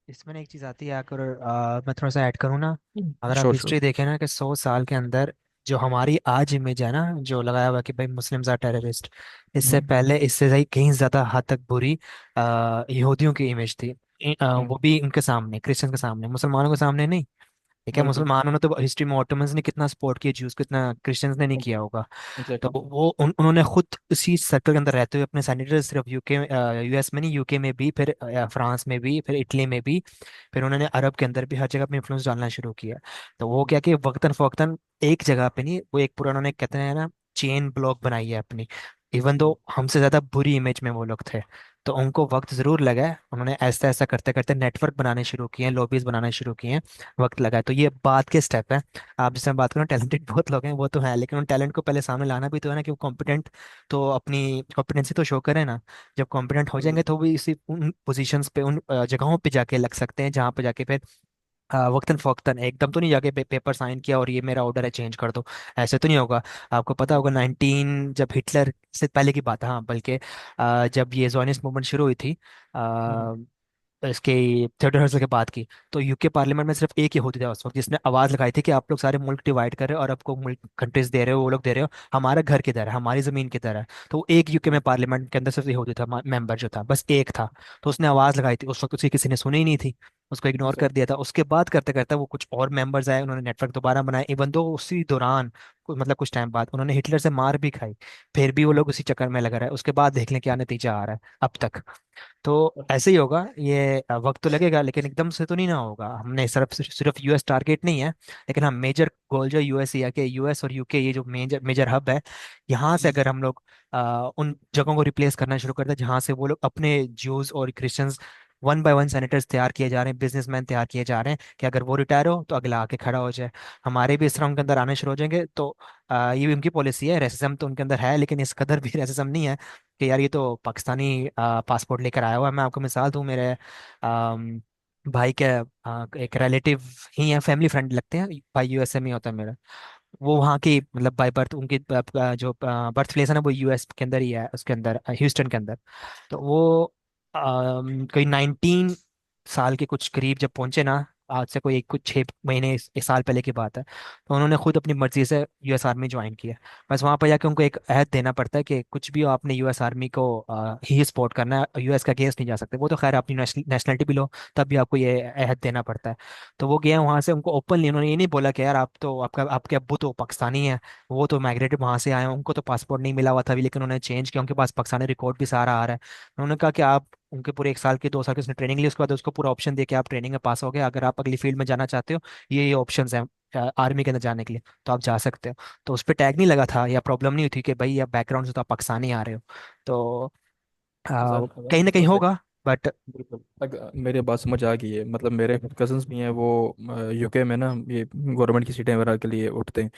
इसमें ना एक चीज़ आती है, अगर मैं थोड़ा सा ऐड करूँ ना, अगर आप
श्योर श्योर।
हिस्ट्री देखें ना कि 100 साल के अंदर जो हमारी आज इमेज है ना, जो लगाया हुआ है कि भाई मुस्लिम्स आर टेररिस्ट, इससे
हम्म
पहले इससे सही कहीं ज़्यादा हद तक बुरी यहूदियों की इमेज थी।
हम्म
वो भी उनके सामने, क्रिश्चियन के सामने, मुसलमानों के सामने नहीं। ठीक है,
बिल्कुल।
मुसलमानों ने तो हिस्ट्री में ऑटोमन्स ने कितना सपोर्ट किया ज्यूज को, इतना क्रिश्चियंस ने नहीं किया होगा। तो
एग्जैक्टली।
वो उन्होंने खुद उसी सर्कल के अंदर रहते हुए अपने सैनिटरी सिर्फ यूके, यूएस में नहीं, यूके में भी, फिर फ्रांस में भी, फिर इटली में भी, फिर उन्होंने अरब के अंदर भी हर जगह अपनी इन्फ्लुएंस डालना शुरू किया। तो वो क्या कि वक्तन फवक्तन एक जगह पे नहीं, वो एक पूरा उन्होंने कहते हैं ना चेन ब्लॉक बनाई है अपनी। इवन दो हमसे ज्यादा बुरी इमेज में वो लोग थे, तो उनको वक्त जरूर लगा है, उन्होंने ऐसा ऐसा करते करते नेटवर्क बनाने शुरू किए हैं, लॉबीज बनाने शुरू किए हैं, वक्त लगा है। तो ये बात के स्टेप है। आप जिससे बात करो, टैलेंटेड बहुत लोग हैं, वो तो है, लेकिन उन टैलेंट को पहले सामने लाना भी तो है ना, कि वो कॉम्पिटेंट, तो अपनी कॉम्पिटेंसी तो शो करें ना। जब कॉम्पिटेंट हो जाएंगे तो भी इसी उन पोजीशंस पे, उन जगहों पे जाके लग सकते हैं जहाँ पे जाके फिर वक्तन फवक्तन एकदम तो नहीं जाके पेपर साइन किया और ये मेरा ऑर्डर है चेंज कर दो, ऐसे तो नहीं होगा। आपको पता होगा 19, जब हिटलर से पहले की बात है, हाँ बल्कि जब ये ज़ोनिस्ट मूवमेंट शुरू हुई थी, इसके थियोडर हर्जल के बाद की, तो यूके पार्लियामेंट में सिर्फ एक यहूदी था उस वक्त जिसने आवाज लगाई थी कि आप लोग सारे मुल्क डिवाइड कर रहे हो और आपको मुल्क कंट्रीज दे रहे हो, वो लोग दे रहे हो, हमारा घर किधर है, हमारी जमीन किधर है। तो वो एक यूके में पार्लियामेंट के अंदर सिर्फ यहूदी था, मेंबर जो था बस एक था। तो उसने आवाज लगाई थी, उस वक्त उसे किसी ने सुनी ही नहीं थी, उसको इग्नोर कर दिया था। उसके बाद करते करते वो कुछ और मेंबर्स आए, उन्होंने नेटवर्क दोबारा बनाया, इवन दो उसी दौरान मतलब कुछ टाइम बाद उन्होंने हिटलर से मार भी खाई, फिर भी वो लोग उसी चक्कर में लगा रहे। उसके बाद देख लें क्या नतीजा आ रहा है अब तक। तो ऐसे ही होगा ये, वक्त तो लगेगा, लेकिन एकदम से तो नहीं ना होगा। हमने सिर्फ सिर्फ यूएस टारगेट नहीं है, लेकिन हम मेजर गोल जो यूएस या के यूएस और यूके, ये जो मेजर मेजर हब है, यहाँ से अगर हम लोग उन जगहों को रिप्लेस करना शुरू करते हैं जहाँ से वो लोग अपने ज्यूज और Christians, one by one senators तैयार किए जा रहे हैं, बिजनेसमैन तैयार किए जा रहे हैं, कि अगर वो रिटायर हो तो अगला आके खड़ा हो जाए। हमारे भी इस राउंड के अंदर आने शुरू हो जाएंगे। तो ये भी उनकी पॉलिसी है, रेसिज्म तो उनके अंदर है, लेकिन इस कदर भी रेसिज्म नहीं है कि यार ये तो पाकिस्तानी पासपोर्ट लेकर आया हुआ है। मैं आपको मिसाल दूं, मेरे भाई के एक रिलेटिव ही है, फैमिली फ्रेंड लगते हैं, भाई यूएसए में ही होता है मेरा। वो वहाँ की मतलब बाय बर्थ, उनकी जो बर्थ प्लेस है ना वो यूएस के अंदर ही है, उसके अंदर ह्यूस्टन के अंदर। तो वो कोई 19 साल के कुछ करीब जब पहुंचे ना, आज से कोई एक कुछ 6 महीने, एक साल पहले की बात है, तो उन्होंने खुद अपनी मर्जी से यूएस आर्मी ज्वाइन किया। बस वहाँ पर जाके उनको एक अहद देना पड़ता है कि कुछ भी हो आपने यूएस आर्मी को ही सपोर्ट करना है, यूएस का अगेंस्ट नहीं जा सकते। वो तो खैर अपनी नेशनलिटी भी लो, तब भी आपको ये अहद देना पड़ता है। तो वो गए वहाँ से, उनको ओपनली उन्होंने ये नहीं बोला कि यार आप तो, आपका आपके अब्बू तो पाकिस्तानी है, वो तो माइग्रेटेड वहाँ से आए हैं, उनको तो पासपोर्ट नहीं मिला हुआ था अभी, लेकिन उन्होंने चेंज किया, उनके पास पाकिस्तानी रिकॉर्ड भी सारा आ रहा है। उन्होंने कहा कि आप उनके पूरे 1 साल की 2 साल की उसने ट्रेनिंग ली, उसके बाद उसको पूरा ऑप्शन दे के आप ट्रेनिंग में पास हो गए, अगर आप अगली फील्ड में जाना चाहते हो, ये ऑप्शंस हैं आर्मी के अंदर जाने के लिए, तो आप जा सकते हो। तो उस पर टैग नहीं लगा था, या प्रॉब्लम नहीं हुई थी कि भाई आप बैकग्राउंड से तो आप पाकिस्तानी आ रहे हो। तो
अजहर
कहीं
अजहर
ना कहीं
बस एक,
होगा, बट
बिल्कुल मेरे बात समझ आ गई है, मतलब मेरे कजन्स भी हैं वो यूके में ना, ये गवर्नमेंट की सीटें वगैरह के लिए उठते हैं।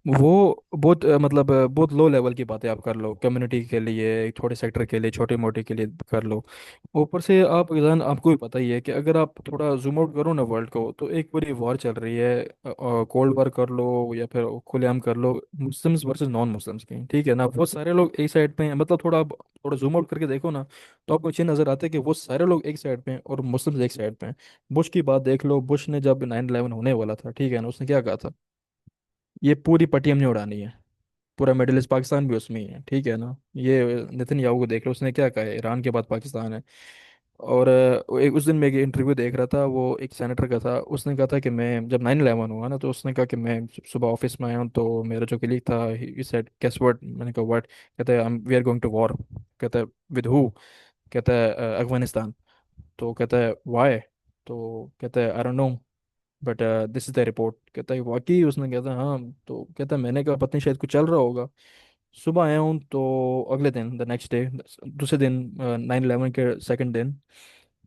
वो बहुत मतलब बहुत लो लेवल की बातें आप कर लो, कम्युनिटी के लिए, छोटे सेक्टर के लिए, छोटे मोटे के लिए कर लो। ऊपर से आप इज़ान आपको भी पता ही है कि अगर आप थोड़ा जूम आउट करो ना वर्ल्ड को, तो एक पूरी वॉर चल रही है, कोल्ड वॉर कर लो या फिर खुलेआम कर लो, मुस्लिम्स वर्सेस नॉन मुस्लिम्स की, ठीक है ना, वो सारे लोग एक साइड पे हैं, मतलब थोड़ा आप थोड़ा जूम आउट करके देखो ना, तो आपको ये नज़र आता है कि वो सारे लोग एक साइड पे हैं और मुस्लिम्स एक साइड पे हैं। बुश की बात देख लो, बुश ने जब 9/11 होने वाला था, ठीक है ना, उसने क्या कहा था, ये पूरी पट्टी हमने उड़ानी है, पूरा मिडिल ईस्ट पाकिस्तान भी उसमें ही है, ठीक है ना। ये नितिन याहू को देख लो, उसने क्या कहा है, ईरान के बाद पाकिस्तान है। और एक उस दिन मैं एक इंटरव्यू देख रहा था, वो एक सेनेटर का था, उसने कहा था कि मैं जब 9/11 हुआ ना, तो उसने कहा कि मैं सुबह ऑफिस में आया हूँ, तो मेरा जो कलीग था, ही सेड गेस व्हाट, मैंने कहा व्हाट, कहता है we are going to war. कहता है विद हु? कहता है अफगानिस्तान। तो कहता है वाई? तो कहता है I don't know but this is the report. कहता है वाकई? उसने कहता है हाँ। तो कहता है मैंने कहा पता नहीं शायद कुछ चल रहा होगा। सुबह आया हूँ तो अगले दिन, द नेक्स्ट डे, दूसरे दिन, 9/11 के सेकंड दिन,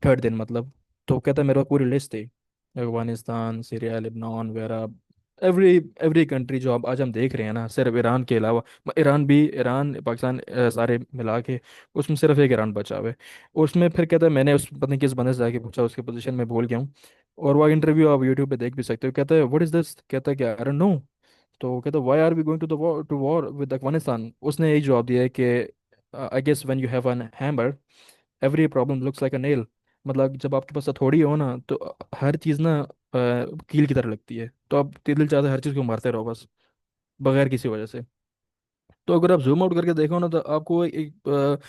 थर्ड दिन मतलब, तो कहता है मेरे पास पूरी लिस्ट थी, अफगानिस्तान, सीरिया, लेबनान वगैरह, एवरी एवरी कंट्री जो अब आज हम देख रहे हैं ना, सिर्फ ईरान के अलावा, ईरान भी, ईरान पाकिस्तान सारे मिला के, उसमें सिर्फ एक ईरान बचा हुआ है। उसमें फिर कहता है, मैंने उस पता नहीं किस बंदे से जाके पूछा, उसकी पोजीशन में भूल गया हूँ, और वो इंटरव्यू आप यूट्यूब पे देख भी सकते हो। कहता है व्हाट इज दिस, कहता है कि आई डोंट नो। तो कहता है why are we going to the war, to war with Afghanistan. उसने यही जवाब दिया है कि I guess when you have an hammer every problem looks like a nail. मतलब जब आपके पास हथौड़ी हो ना, तो हर चीज़ ना कील की तरह लगती है, तो आप दिल चाहते है हर चीज़ को मारते रहो बस, बगैर किसी वजह से। तो अगर आप जूम आउट करके देखो ना, तो आपको एक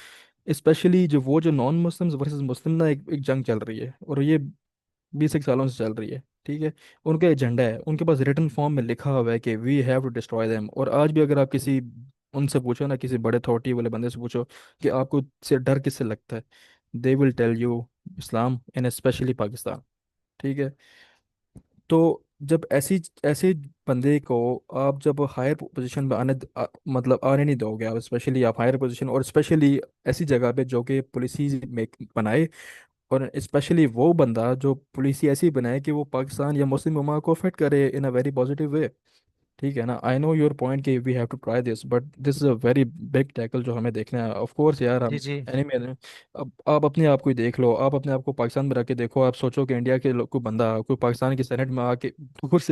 स्पेशली जो वो जो नॉन मुस्लिम्स वर्सेस मुस्लिम ना, एक जंग चल रही है, और ये 20 एक सालों से चल रही है। ठीक है, उनका एजेंडा है, उनके पास रिटर्न फॉर्म में लिखा हुआ है कि we have to destroy them. और आज भी अगर आप किसी उनसे पूछो ना, किसी बड़े अथॉरिटी वाले बंदे से पूछो कि आपको से डर किससे लगता है, they will tell you Islam and especially Pakistan. ठीक है, तो जब ऐसी ऐसे बंदे को आप जब हायर पोजीशन में मतलब आने नहीं दोगे आप, स्पेशली आप हायर पोजीशन, और स्पेशली ऐसी जगह पे जो कि पुलिस में बनाए, और स्पेशली वो बंदा जो पुलिस ऐसी बनाए कि वो पाकिस्तान या मुस्लिम उम्मा को अफेक्ट करे इन अ वेरी पॉजिटिव वे। ठीक है ना, आई नो योर पॉइंट कि we have to try this, but this is a very big tackle जो हमें देखना है। ऑफ कोर्स यार,
जी
हम
जी।
एनिमे। अब आप अपने आप को ही देख लो, आप अपने आप को पाकिस्तान में रख के देखो, आप सोचो कि इंडिया के कोई बंदा कोई पाकिस्तान की सेनेट में आके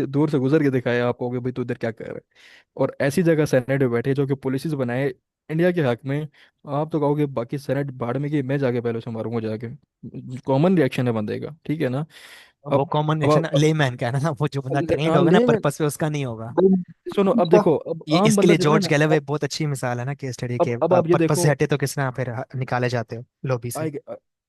दूर से गुजर के दिखाए आपको कि भाई तू इधर क्या कर रहा है, और ऐसी जगह सेनेट में बैठे जो कि पुलिस बनाए इंडिया के हक में, आप तो कहोगे बाकी सेनेट भाड़ में कि मैं जाके पहले उसे मारूंगा जाके। कॉमन रिएक्शन है बंदे का, ठीक है ना।
वो
अब
कॉमन
अब
रिएक्शन लेमैन का है ना, वो जो बंदा ट्रेंड
हाँ
होगा ना
ले मैं
पर्पस पे, उसका नहीं होगा।
सुनो, अब
इनका
देखो, अब
ये
आम
इसके
बंदा
लिए
जो है
जॉर्ज
ना,
गैलोवे बहुत अच्छी मिसाल है ना, केस स्टडी के,
अब आप ये
पर्पस
देखो,
से हटे तो किस तरह फिर निकाले जाते हो लॉबी से।
आई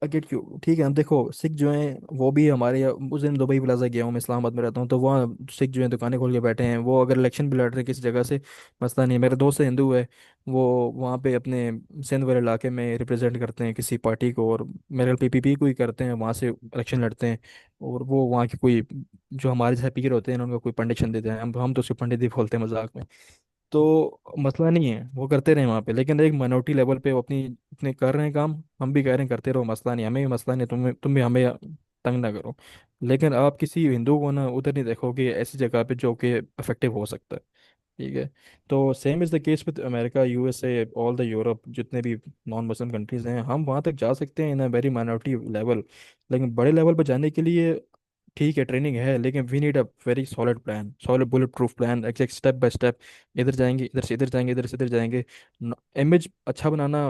आई गेट यू। ठीक है, हम देखो सिख जो हैं वो भी हमारे उस दिन दुबई प्लाजा गया हूँ, मैं इस्लामाबाद में रहता हूँ, तो वहाँ सिख जो है दुकानें खोल के बैठे हैं, वो अगर इलेक्शन भी लड़ रहे हैं किसी जगह से, मसला नहीं है। मेरे दोस्त हिंदू है, वो वहाँ पे अपने सिंध वाले इलाके में रिप्रेजेंट करते हैं किसी पार्टी को, और मेरे पीपीपी को ही करते हैं, वहाँ से इलेक्शन लड़ते हैं। और वो वहाँ के कोई जो हमारे जैसे पीर होते हैं उनका कोई पंडित देते हैं, हम तो उसको पंडित ही बोलते हैं मजाक में। तो मसला नहीं है, वो करते रहे वहाँ पे, लेकिन एक माइनॉरिटी लेवल पे वो अपनी अपने कर रहे हैं काम, हम भी कह रहे हैं करते रहो, मसला नहीं, हमें भी मसला नहीं, तुम भी हमें तंग ना करो। लेकिन आप किसी हिंदू को ना उधर नहीं देखोगे ऐसी जगह पे जो कि इफेक्टिव हो सकता है। ठीक है, तो same is the case with America, USA, all the Europe, जितने भी नॉन मुस्लिम कंट्रीज हैं, हम वहाँ तक जा सकते हैं इन अ वेरी माइनॉरिटी लेवल। लेकिन बड़े लेवल पर जाने के लिए ठीक है ट्रेनिंग है, लेकिन we need a very solid plan, solid bullet proof plan, exact step by step. इधर जाएंगे, इधर से इधर जाएंगे, इधर से इधर जाएंगे। इमेज अच्छा बनाना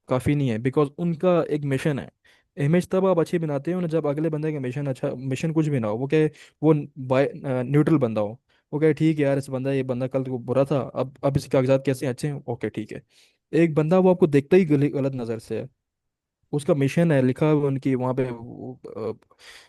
काफ़ी नहीं है, बिकॉज उनका एक मिशन है। इमेज तब आप अच्छी बनाते हो ना जब अगले बंदे का मिशन अच्छा, मिशन कुछ भी ना हो, वो क्या, वो बाय न्यूट्रल बंदा हो। वो कहे ठीक है यार, इस बंदा, ये बंदा कल को बुरा था, अब इसके कागजात कैसे हैं, अच्छे हैं, ओके ठीक है। एक बंदा वो आपको देखता ही गलत नज़र से है, उसका मिशन है लिखा हुआ उनकी वहाँ पे,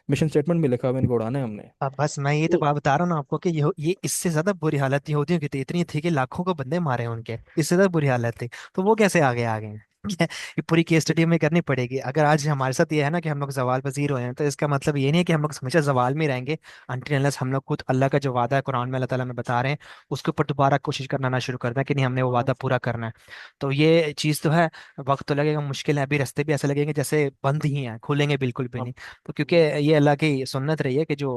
मिशन स्टेटमेंट में लिखा हुआ है, इनको उड़ाना है हमने।
अब बस मैं ये तो
तो
बात बता रहा हूँ ना आपको कि ये इससे ज्यादा बुरी हालत यहूदियों की थी, इतनी थी कि लाखों को बंदे मारे हैं उनके, इससे ज्यादा बुरी हालत थी। तो वो कैसे आगे हैं? ये पूरी केस स्टडी में करनी पड़ेगी। अगर आज हमारे साथ ये है ना कि हम लोग जवाल पजीर हुए हैं, तो इसका मतलब ये नहीं है कि हम लोग हमेशा जवाल में ही रहेंगे, अनटिल अनलेस हम लोग खुद अल्लाह का जो वादा है कुरान में अल्लाह ताला में बता रहे हैं, उसके ऊपर दोबारा कोशिश करना ना शुरू कर दें कि नहीं हमने वो वादा पूरा करना है। तो ये चीज़ तो है, वक्त तो लगेगा, मुश्किल है, अभी रास्ते भी ऐसे लगेंगे जैसे बंद ही हैं, खुलेंगे बिल्कुल भी नहीं। तो क्योंकि ये अल्लाह की सुन्नत रही है कि जो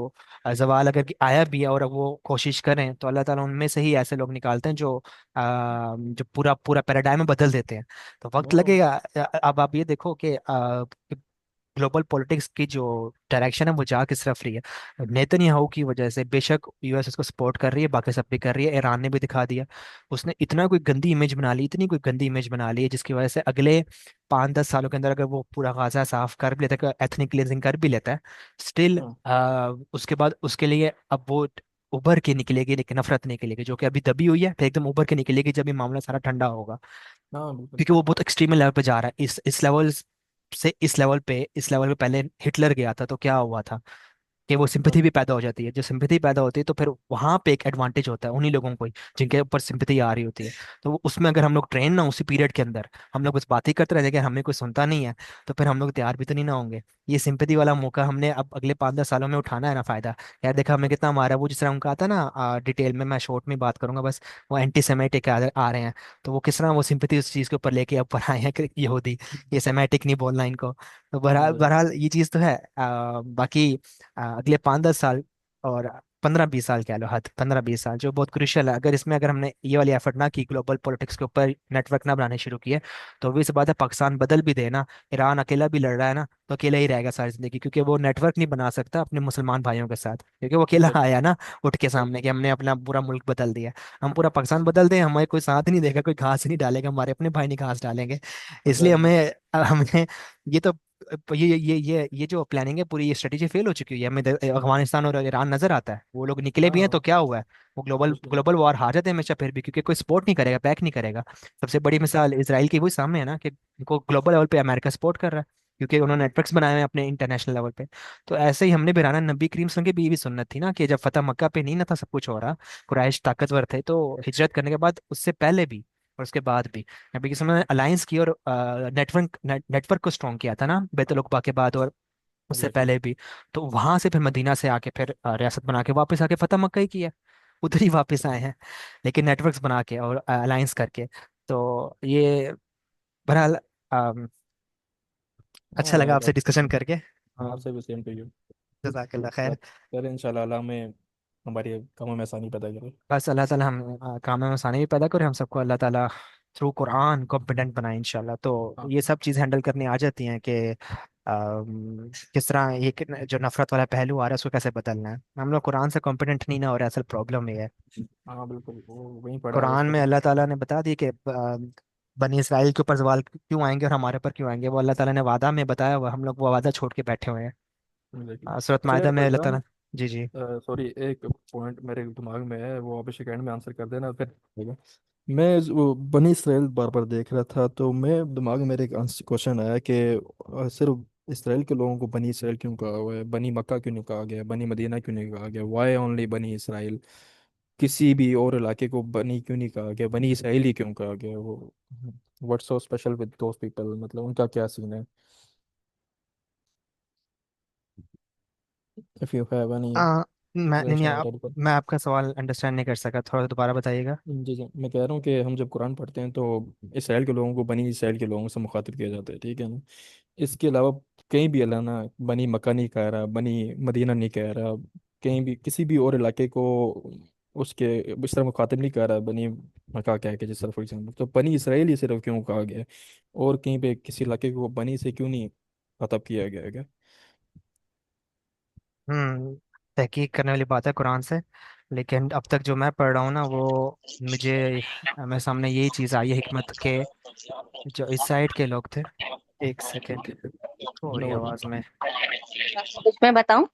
जवाल अगर आया भी है और अब वो कोशिश करें, तो अल्लाह ताला उनमें से ही ऐसे लोग निकालते हैं जो पूरा पूरा पैराडाइम बदल देते हैं। तो वक्त लगेगा। अब आप ये देखो कि ग्लोबल पॉलिटिक्स की जो डायरेक्शन है वो जा किस तरफ रही है। नेतन्याहू की वजह से बेशक यूएस उसको सपोर्ट कर रही है, बाकी सब भी कर रही है, ईरान ने भी दिखा दिया। उसने इतना कोई गंदी इमेज बना ली, इतनी कोई गंदी इमेज बना ली है, जिसकी वजह से अगले 5-10 सालों के अंदर अगर वो पूरा गाजा साफ कर भी लेता है, एथनिक क्लींजिंग कर भी लेता है, स्टिल
हाँ
उसके बाद उसके लिए अब वो उभर के निकलेगी, लेकिन नफरत निकलेगी जो कि अभी दबी हुई है, फिर एकदम उभर के निकलेगी जब ये मामला सारा ठंडा होगा।
हाँ बिल्कुल।
क्योंकि वो बहुत एक्सट्रीम लेवल पे जा रहा है, इस लेवल से इस लेवल पे पहले हिटलर गया था तो क्या हुआ था कि वो सिंपैथी
हाँ
भी पैदा हो जाती है। जो सिंपैथी पैदा होती है तो फिर वहां पे एक एडवांटेज होता है उन्हीं लोगों को ही जिनके ऊपर सिंपैथी आ रही होती है। तो उसमें अगर हम लोग ट्रेन ना उसी पीरियड के अंदर हम लोग बस बात ही करते रह जाएंगे, हमें कोई सुनता नहीं है, तो फिर हम लोग तैयार भी तो नहीं ना होंगे। ये सिंपैथी वाला मौका हमने अब अगले 5-10 सालों में उठाना है ना, फायदा। यार देखा हमें कितना मारा, वो जिस तरह उनका आता ना, डिटेल में मैं शॉर्ट में बात करूंगा बस। वो एंटी सेमेटिक आ रहे हैं, तो वो किस तरह वो सिंपैथी उस चीज के ऊपर लेके अब पर आए हैं कि यहूदी, ये सेमेटिक नहीं बोलना इनको। तो बहरहाल
हाँ
बहरहाल ये चीज़ तो है। बाकी अगले 5-10 साल और 15-20 साल कह लो, हद 15-20 साल, जो बहुत क्रुशियल है। अगर इसमें अगर हमने ये वाली एफर्ट ना की, ग्लोबल पॉलिटिक्स के ऊपर नेटवर्क ना बनाने शुरू किए, तो भी इस बात है, पाकिस्तान बदल भी देना, ईरान अकेला भी लड़ रहा है ना, तो अकेला ही रहेगा सारी जिंदगी, क्योंकि वो नेटवर्क नहीं बना सकता अपने मुसलमान भाइयों के साथ, क्योंकि वो अकेला
बिल्कुल।
आया ना उठ के सामने कि हमने अपना पूरा मुल्क बदल दिया। हम पूरा पाकिस्तान बदल दें, हमारे कोई साथ नहीं देगा, कोई घास नहीं डालेगा, हमारे अपने भाई नहीं घास डालेंगे। इसलिए
अगर
हमें हमें ये तो ये जो प्लानिंग है पूरी, ये स्ट्रेटेजी फेल हो चुकी है हमें। अफगानिस्तान और ईरान नजर आता है, वो लोग निकले भी हैं
हाँ
तो क्या हुआ है, वो ग्लोबल
कुछ नहीं।
ग्लोबल वॉर हार जाते हैं हमेशा फिर भी, क्योंकि कोई सपोर्ट नहीं करेगा, बैक नहीं करेगा। सबसे बड़ी मिसाल इसराइल की वही सामने है ना, कि उनको ग्लोबल लेवल पे अमेरिका सपोर्ट कर रहा है, क्योंकि उन्होंने नेटवर्क्स बनाए हुए हैं अपने इंटरनेशनल लेवल पे। तो ऐसे ही हमने भी रहना, नबी करीम सल्लल्लाहु अलैहि वसल्लम की भी सुन्नत थी ना, कि जब फतेह मक्का पे नहीं ना था सब कुछ हो रहा, कुरैश ताकतवर थे, तो हिजरत करने के बाद उससे पहले भी और उसके बाद भी नबी के समय अलायंस की और नेटवर्क को स्ट्रॉन्ग किया था ना, बैतुल उक़बा के बाद और उससे
एग्जैक्टली।
पहले भी। तो वहां से फिर मदीना से आके फिर रियासत बना के वापस आके फतेह मक्का ही किया, उधर ही वापस आए हैं, लेकिन नेटवर्क्स बना के और अलायंस करके। तो ये बहरहाल अम, अच्छा
हाँ
लगा
यार
आपसे डिस्कशन करके। हाँ,
आपसे भी सेम टू यू।
जज़ाकल्लाह
बात
खैर।
करें इंशाल्लाह, अल्लाह में हमारे कामों में आसानी पैदा करे।
बस अल्लाह ताला हम काम में आसानी भी पैदा करे, हम सबको अल्लाह ताला थ्रू कुरान कॉम्पिटेंट बनाए इंशाल्लाह। तो
हाँ
ये सब चीज़ हैंडल करनी आ जाती हैं कि किस तरह ये जो नफरत वाला पहलू आ रहा है उसको कैसे बदलना है। हम लोग कुरान से कॉम्पिटेंट नहीं ना हो रहा, असल प्रॉब्लम ये है।
हाँ बिल्कुल, वो वहीं पड़ा है
कुरान
उसका
में
तो।
अल्लाह ताला ने बता दिया कि बनी इसराइल के ऊपर सवाल क्यों आएंगे और हमारे ऊपर क्यों आएंगे, वो अल्लाह ताला ने वादा में बताया हुआ, हम लोग वो वादा छोड़ के बैठे हुए हैं।
एग्जैक्टली।
सूरत
अच्छा
मायदा
यार
में अल्लाह
जान,
ताला। जी जी।
सॉरी, एक पॉइंट मेरे दिमाग में है, वो आप सेकंड में आंसर कर देना फिर ठीक है। मैं वो बनी इसराइल बार बार देख रहा था, तो मैं दिमाग में मेरे एक क्वेश्चन आया कि सिर्फ इसराइल के लोगों को बनी इसराइल क्यों कहा हुआ है, बनी मक्का क्यों नहीं कहा गया, बनी मदीना क्यों नहीं कहा गया, वाई ओनली बनी इसराइल, किसी भी और इलाके को बनी क्यों नहीं कहा गया, बनी इसराइल ही क्यों कहा गया, वो what's so special with those people, मतलब उनका क्या सीन है, इफ यू हैव एनी
मैं नहीं नहीं,
एक्सप्लेनेशन ऑफ।
मैं आपका सवाल अंडरस्टैंड नहीं कर सका, थोड़ा दोबारा बताइएगा।
जी जी, मैं कह रहा हूँ कि हम जब कुरान पढ़ते हैं तो इसराइल के लोगों को बनी इसराइल के लोगों से मुखातिब किया जाता है, ठीक है ना। इसके अलावा कहीं भी अल्लाह ना बनी मक्का नहीं कह रहा, बनी मदीना नहीं कह रहा, कहीं भी किसी भी और इलाके को उसके इस तरह मुखातिब नहीं कर रहा बनी मक्का कह के, जिस तरह फॉर एग्जाम्पल तो बनी इसराइल ही सिर्फ क्यों कहा गया है, और कहीं पे किसी इलाके को बनी से क्यों नहीं खिताब किया गया है क्या।
हम्म। तहकीक करने वाली बात है कुरान से, लेकिन अब तक जो मैं पढ़ रहा हूँ ना, वो मुझे मेरे सामने यही चीज़ आई है हिकमत के, जो इस साइड के लोग थे। एक सेकेंड, थोड़ी
नो वरी।
आवाज़ में।
कुछ मैं बताऊं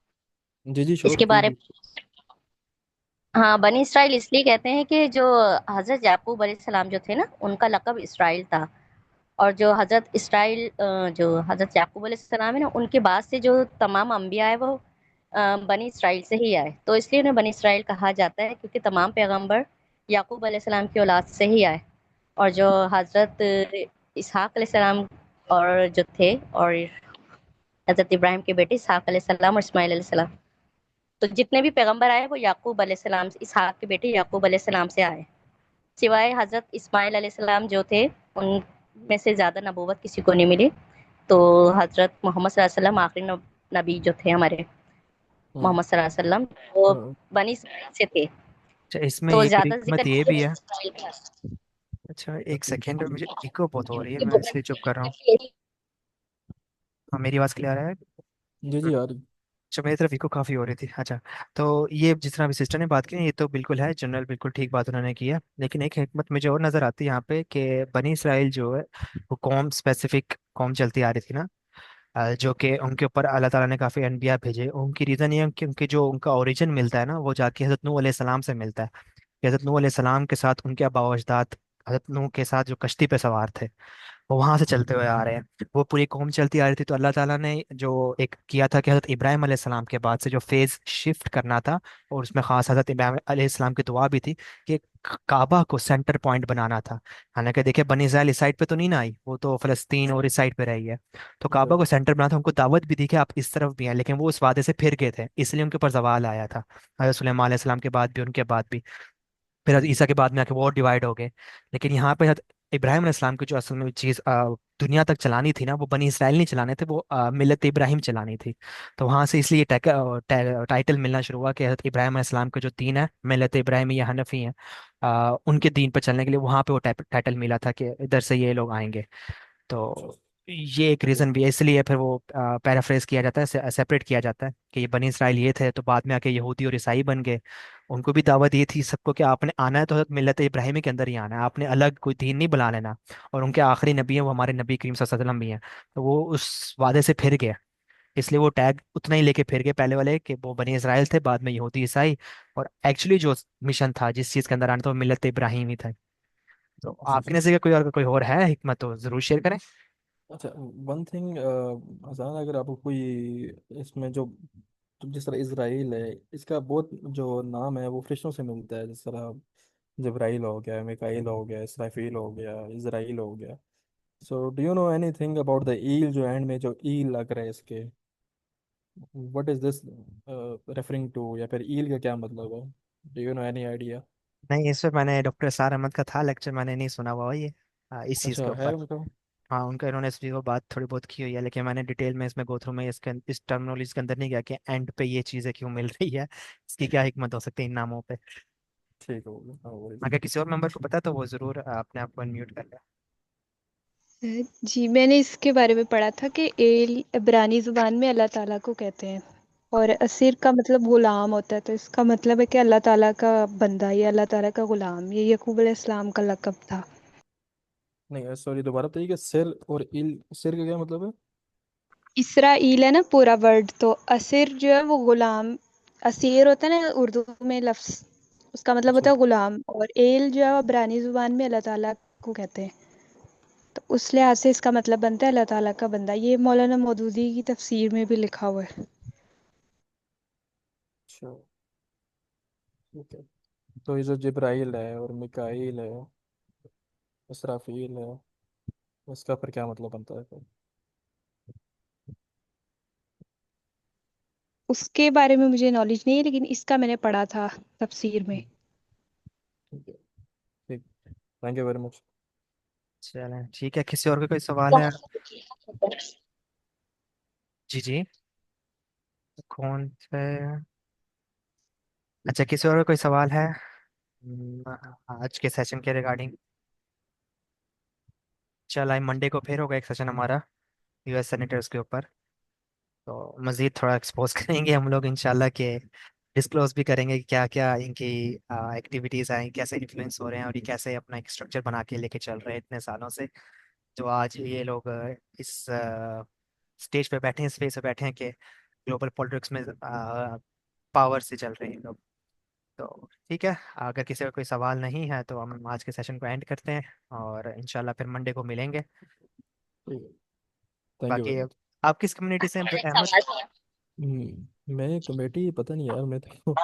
जी जी श्योर
इसके
कोई
बारे
भी।
में। हाँ, बनी इसराइल इसलिए कहते हैं कि जो हजरत याकूब अलैहिस्सलाम जो थे ना, उनका लक़ब इसराइल था। और जो हजरत इसराइल जो हजरत याकूब अलैहिस्सलाम है ना, उनके बाद से जो तमाम अम्बिया है वो बनी इसराइल से ही आए, तो इसलिए उन्हें बनी इसराइल कहा जाता है, क्योंकि तमाम पैगंबर याकूब अलैहिस्सलाम की औलाद से ही आए। और जो हजरत इसहाक अलैहिस्सलाम और जो थे, और हजरत इब्राहिम के बेटे इसहाक अलैहिस्सलाम और इस्माइल अलैहिस्सलाम, तो जितने भी पैगंबर आए वो याकूब अलैहिस्सलाम से, इसहाक के बेटे याकूब अलैहिस्सलाम से आए। सिवाय हजरत इस्माइल अलैहिस्सलाम जो थे, उनमें से ज्यादा नबूवत किसी को नहीं मिली। तो हजरत मोहम्मद सल्लल्लाहु अलैहि वसल्लम आखिरी नबी जो थे हमारे,
हम्म।
मोहम्मद सल्लल्लाहु अलैहि वसल्लम, वो
हाँ,
बनी इसराइल से थे।
अच्छा, इसमें
तो
एक
ज्यादा
हिकमत
जिक्र
ये भी
बनी
है।
इसराइल का।
अच्छा एक सेकेंड, मुझे इको बहुत हो रही है,
ये
मैं इसलिए चुप कर रहा हूँ।
यही।
हाँ, मेरी आवाज़ क्लियर है।
जी जी यार।
अच्छा, मेरी तरफ इको काफ़ी हो रही थी। अच्छा, तो ये जिस तरह अभी सिस्टर ने बात की, ये तो बिल्कुल है जनरल, बिल्कुल ठीक बात उन्होंने की है, लेकिन एक हिकमत मुझे और नज़र आती है यहाँ पे, कि बनी इसराइल जो है वो कौम स्पेसिफिक कौम चलती आ रही थी ना, जो कि उनके ऊपर अल्लाह ताला ने काफ़ी अनबिया भेजे। उनकी रीज़न ये है कि उनके जो उनका ओरिजिन मिलता है ना, वो जाके हज़रत नूह अलैहि सलाम से मिलता है। कि हज़रत नूह अलैहि सलाम के साथ उनके आबा व अजदाद हज़रत नूह के साथ जो कश्ती पे सवार थे, वो वहां से चलते हुए आ रहे हैं, वो पूरी कौम चलती आ रही थी। तो अल्लाह ताला ने जो एक किया था कि हज़रत इब्राहिम अलैहिस्सलाम के बाद से जो फेज शिफ्ट करना था, और उसमें खास हज़रत इब्राहिम अलैहिस्सलाम की दुआ भी थी कि काबा को सेंटर पॉइंट बनाना था। हालांकि देखिए बनी इस्राइल इस साइड पे तो नहीं ना आई, वो तो फलस्तीन और इस साइड पे रही है। तो काबा को
एग्जैक्टली।
सेंटर बनाना था, उनको दावत भी दी कि आप इस तरफ भी हैं, लेकिन वो उस वादे से फिर गए थे, इसलिए उनके ऊपर जवाल आया था। हज़रत सुलेमान अलैहिस्सलाम के बाद भी, उनके बाद भी, फिर हज़रत ईसा के बाद में आके वो और डिवाइड हो गए। लेकिन यहाँ पे इब्राहिम अलैहिस्सलाम की जो असल में चीज़ दुनिया तक चलानी थी ना, वो बनी इसराइल नहीं चलाने थे, वो मिल्लत इब्राहिम चलानी थी। तो वहाँ से इसलिए टाइटल मिलना शुरू हुआ कि हज़रत इब्राहिम अलैहिस्सलाम के जो दीन है, मिल्लत इब्राहिमी या हनफी है, उनके दीन पर चलने के लिए वहाँ पे वो टाइटल मिला था कि इधर से ये लोग आएंगे। तो ये एक रीज़न भी है, इसलिए फिर वो पैराफ्रेज किया जाता है, सेपरेट किया जाता है कि ये बनी इसराइल ये थे, तो बाद में आके यहूदी और ईसाई बन गए। उनको भी दावत ये थी सबको कि आपने आना है तो हज़रत मिल्लत इब्राहिमी के अंदर ही आना है, आपने अलग कोई दीन नहीं बुला लेना। और उनके आखिरी नबी हैं वो हमारे नबी करीम सल्लल्लाहु अलैहि वसल्लम भी हैं। तो वो उस वादे से फिर गए, इसलिए वो टैग उतना ही लेके फिर गए पहले वाले कि वो बनी इसराइल थे, बाद में यहूदी ईसाई। और एक्चुअली जो मिशन था जिस चीज़ के अंदर आना था वो मिल्लत इब्राहिमी था। तो
जी
आपके
जी।
नज़रिए कोई और है हिकमत तो ज़रूर शेयर करें।
अच्छा, वन थिंग हसन, अगर आपको कोई इसमें जो तो जिस तरह इसराइल है, इसका बहुत जो नाम है वो फरिश्तों से मिलता है, जिस तरह जब्राइल हो गया, मिकाइल हो गया, इसराफील हो गया, इजराइल हो गया। So do you know anything about the el, जो एंड में जो ईल लग रहा है इसके, what is this referring to, या फिर ईल का क्या मतलब है? Do you know any idea?
नहीं, इस पर मैंने डॉक्टर एस आर अहमद का था लेक्चर, मैंने नहीं सुना हुआ ये इस चीज़ के
अच्छा है
ऊपर।
मतलब।
हाँ, उनका इन्होंने इस चीज़ को बात थोड़ी बहुत की हुई है, लेकिन मैंने डिटेल में इसमें गो थ्रू में इस टर्मिनोलॉजी के अंदर नहीं गया कि एंड पे ये चीज़ें क्यों मिल रही है, इसकी क्या हिकमत हो सकती है इन नामों पे।
ठीक हो गया, हाँ वही।
अगर किसी और मेंबर को पता तो वो ज़रूर अपने आप को अनम्यूट कर ले।
जी, मैंने इसके बारे में पढ़ा था कि एल इब्रानी ज़ुबान में अल्लाह ताला को कहते हैं, और असीर का मतलब गुलाम होता है। तो इसका मतलब है कि अल्लाह ताला का बंदा, या अल्लाह ताला का गुलाम, ये यकूब अलैहिस्सलाम का लक़ब था।
नहीं सॉरी, दोबारा बताइए कि सिर और इल, सिर का क्या मतलब है?
इसराइल है ना पूरा वर्ड, तो असीर जो है वो गुलाम, असीर होता है ना उर्दू में लफ्ज़, उसका मतलब
अच्छा
होता है गुलाम। और एल जो है वो इब्रानी ज़ुबान में अल्लाह ताला को कहते हैं। तो उस लिहाज से इसका मतलब बनता है अल्लाह ताला का बंदा। ये मौलाना मौदूदी की तफसीर में भी लिखा हुआ है।
अच्छा, ठीक है। तो ये जो जिब्राइल है और मिकाइल है, इसराफील है, इसका फिर क्या मतलब बनता है फिर?
उसके बारे में मुझे नॉलेज नहीं है, लेकिन इसका मैंने पढ़ा था तफसीर में।
ठीक है, ठीक। Thank you very much.
चलें ठीक है, किसी और का कोई सवाल है? जी जी। कौन से? अच्छा, किसी और का कोई सवाल है आज के सेशन के रिगार्डिंग? चल, आई मंडे को फिर होगा एक सेशन हमारा यूएस सेनेटर्स के ऊपर। तो मज़ीद थोड़ा एक्सपोज करेंगे हम लोग इंशाल्लाह के, डिस्क्लोज भी करेंगे कि क्या क्या इनकी एक्टिविटीज़ हैं, कैसे इन्फ्लुएंस हो रहे हैं और ये कैसे अपना एक स्ट्रक्चर बना के लेके चल रहे हैं इतने सालों से। जो आज ये लोग इस स्टेज पे बैठे हैं, इस फेस पे बैठे हैं कि ग्लोबल पॉलिटिक्स में पावर से चल रहे हैं लोग। तो ठीक है, अगर किसी का कोई सवाल नहीं है तो हम आज के सेशन को एंड करते हैं और इंशाल्लाह फिर मंडे को मिलेंगे।
ठीक है, थैंक यू
बाकी
वेरी मच।
आप किस कम्युनिटी से हैं अहमद?
मैं कमेटी पता नहीं यार, मैं तो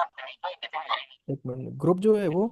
एक मिनट, ग्रुप जो है वो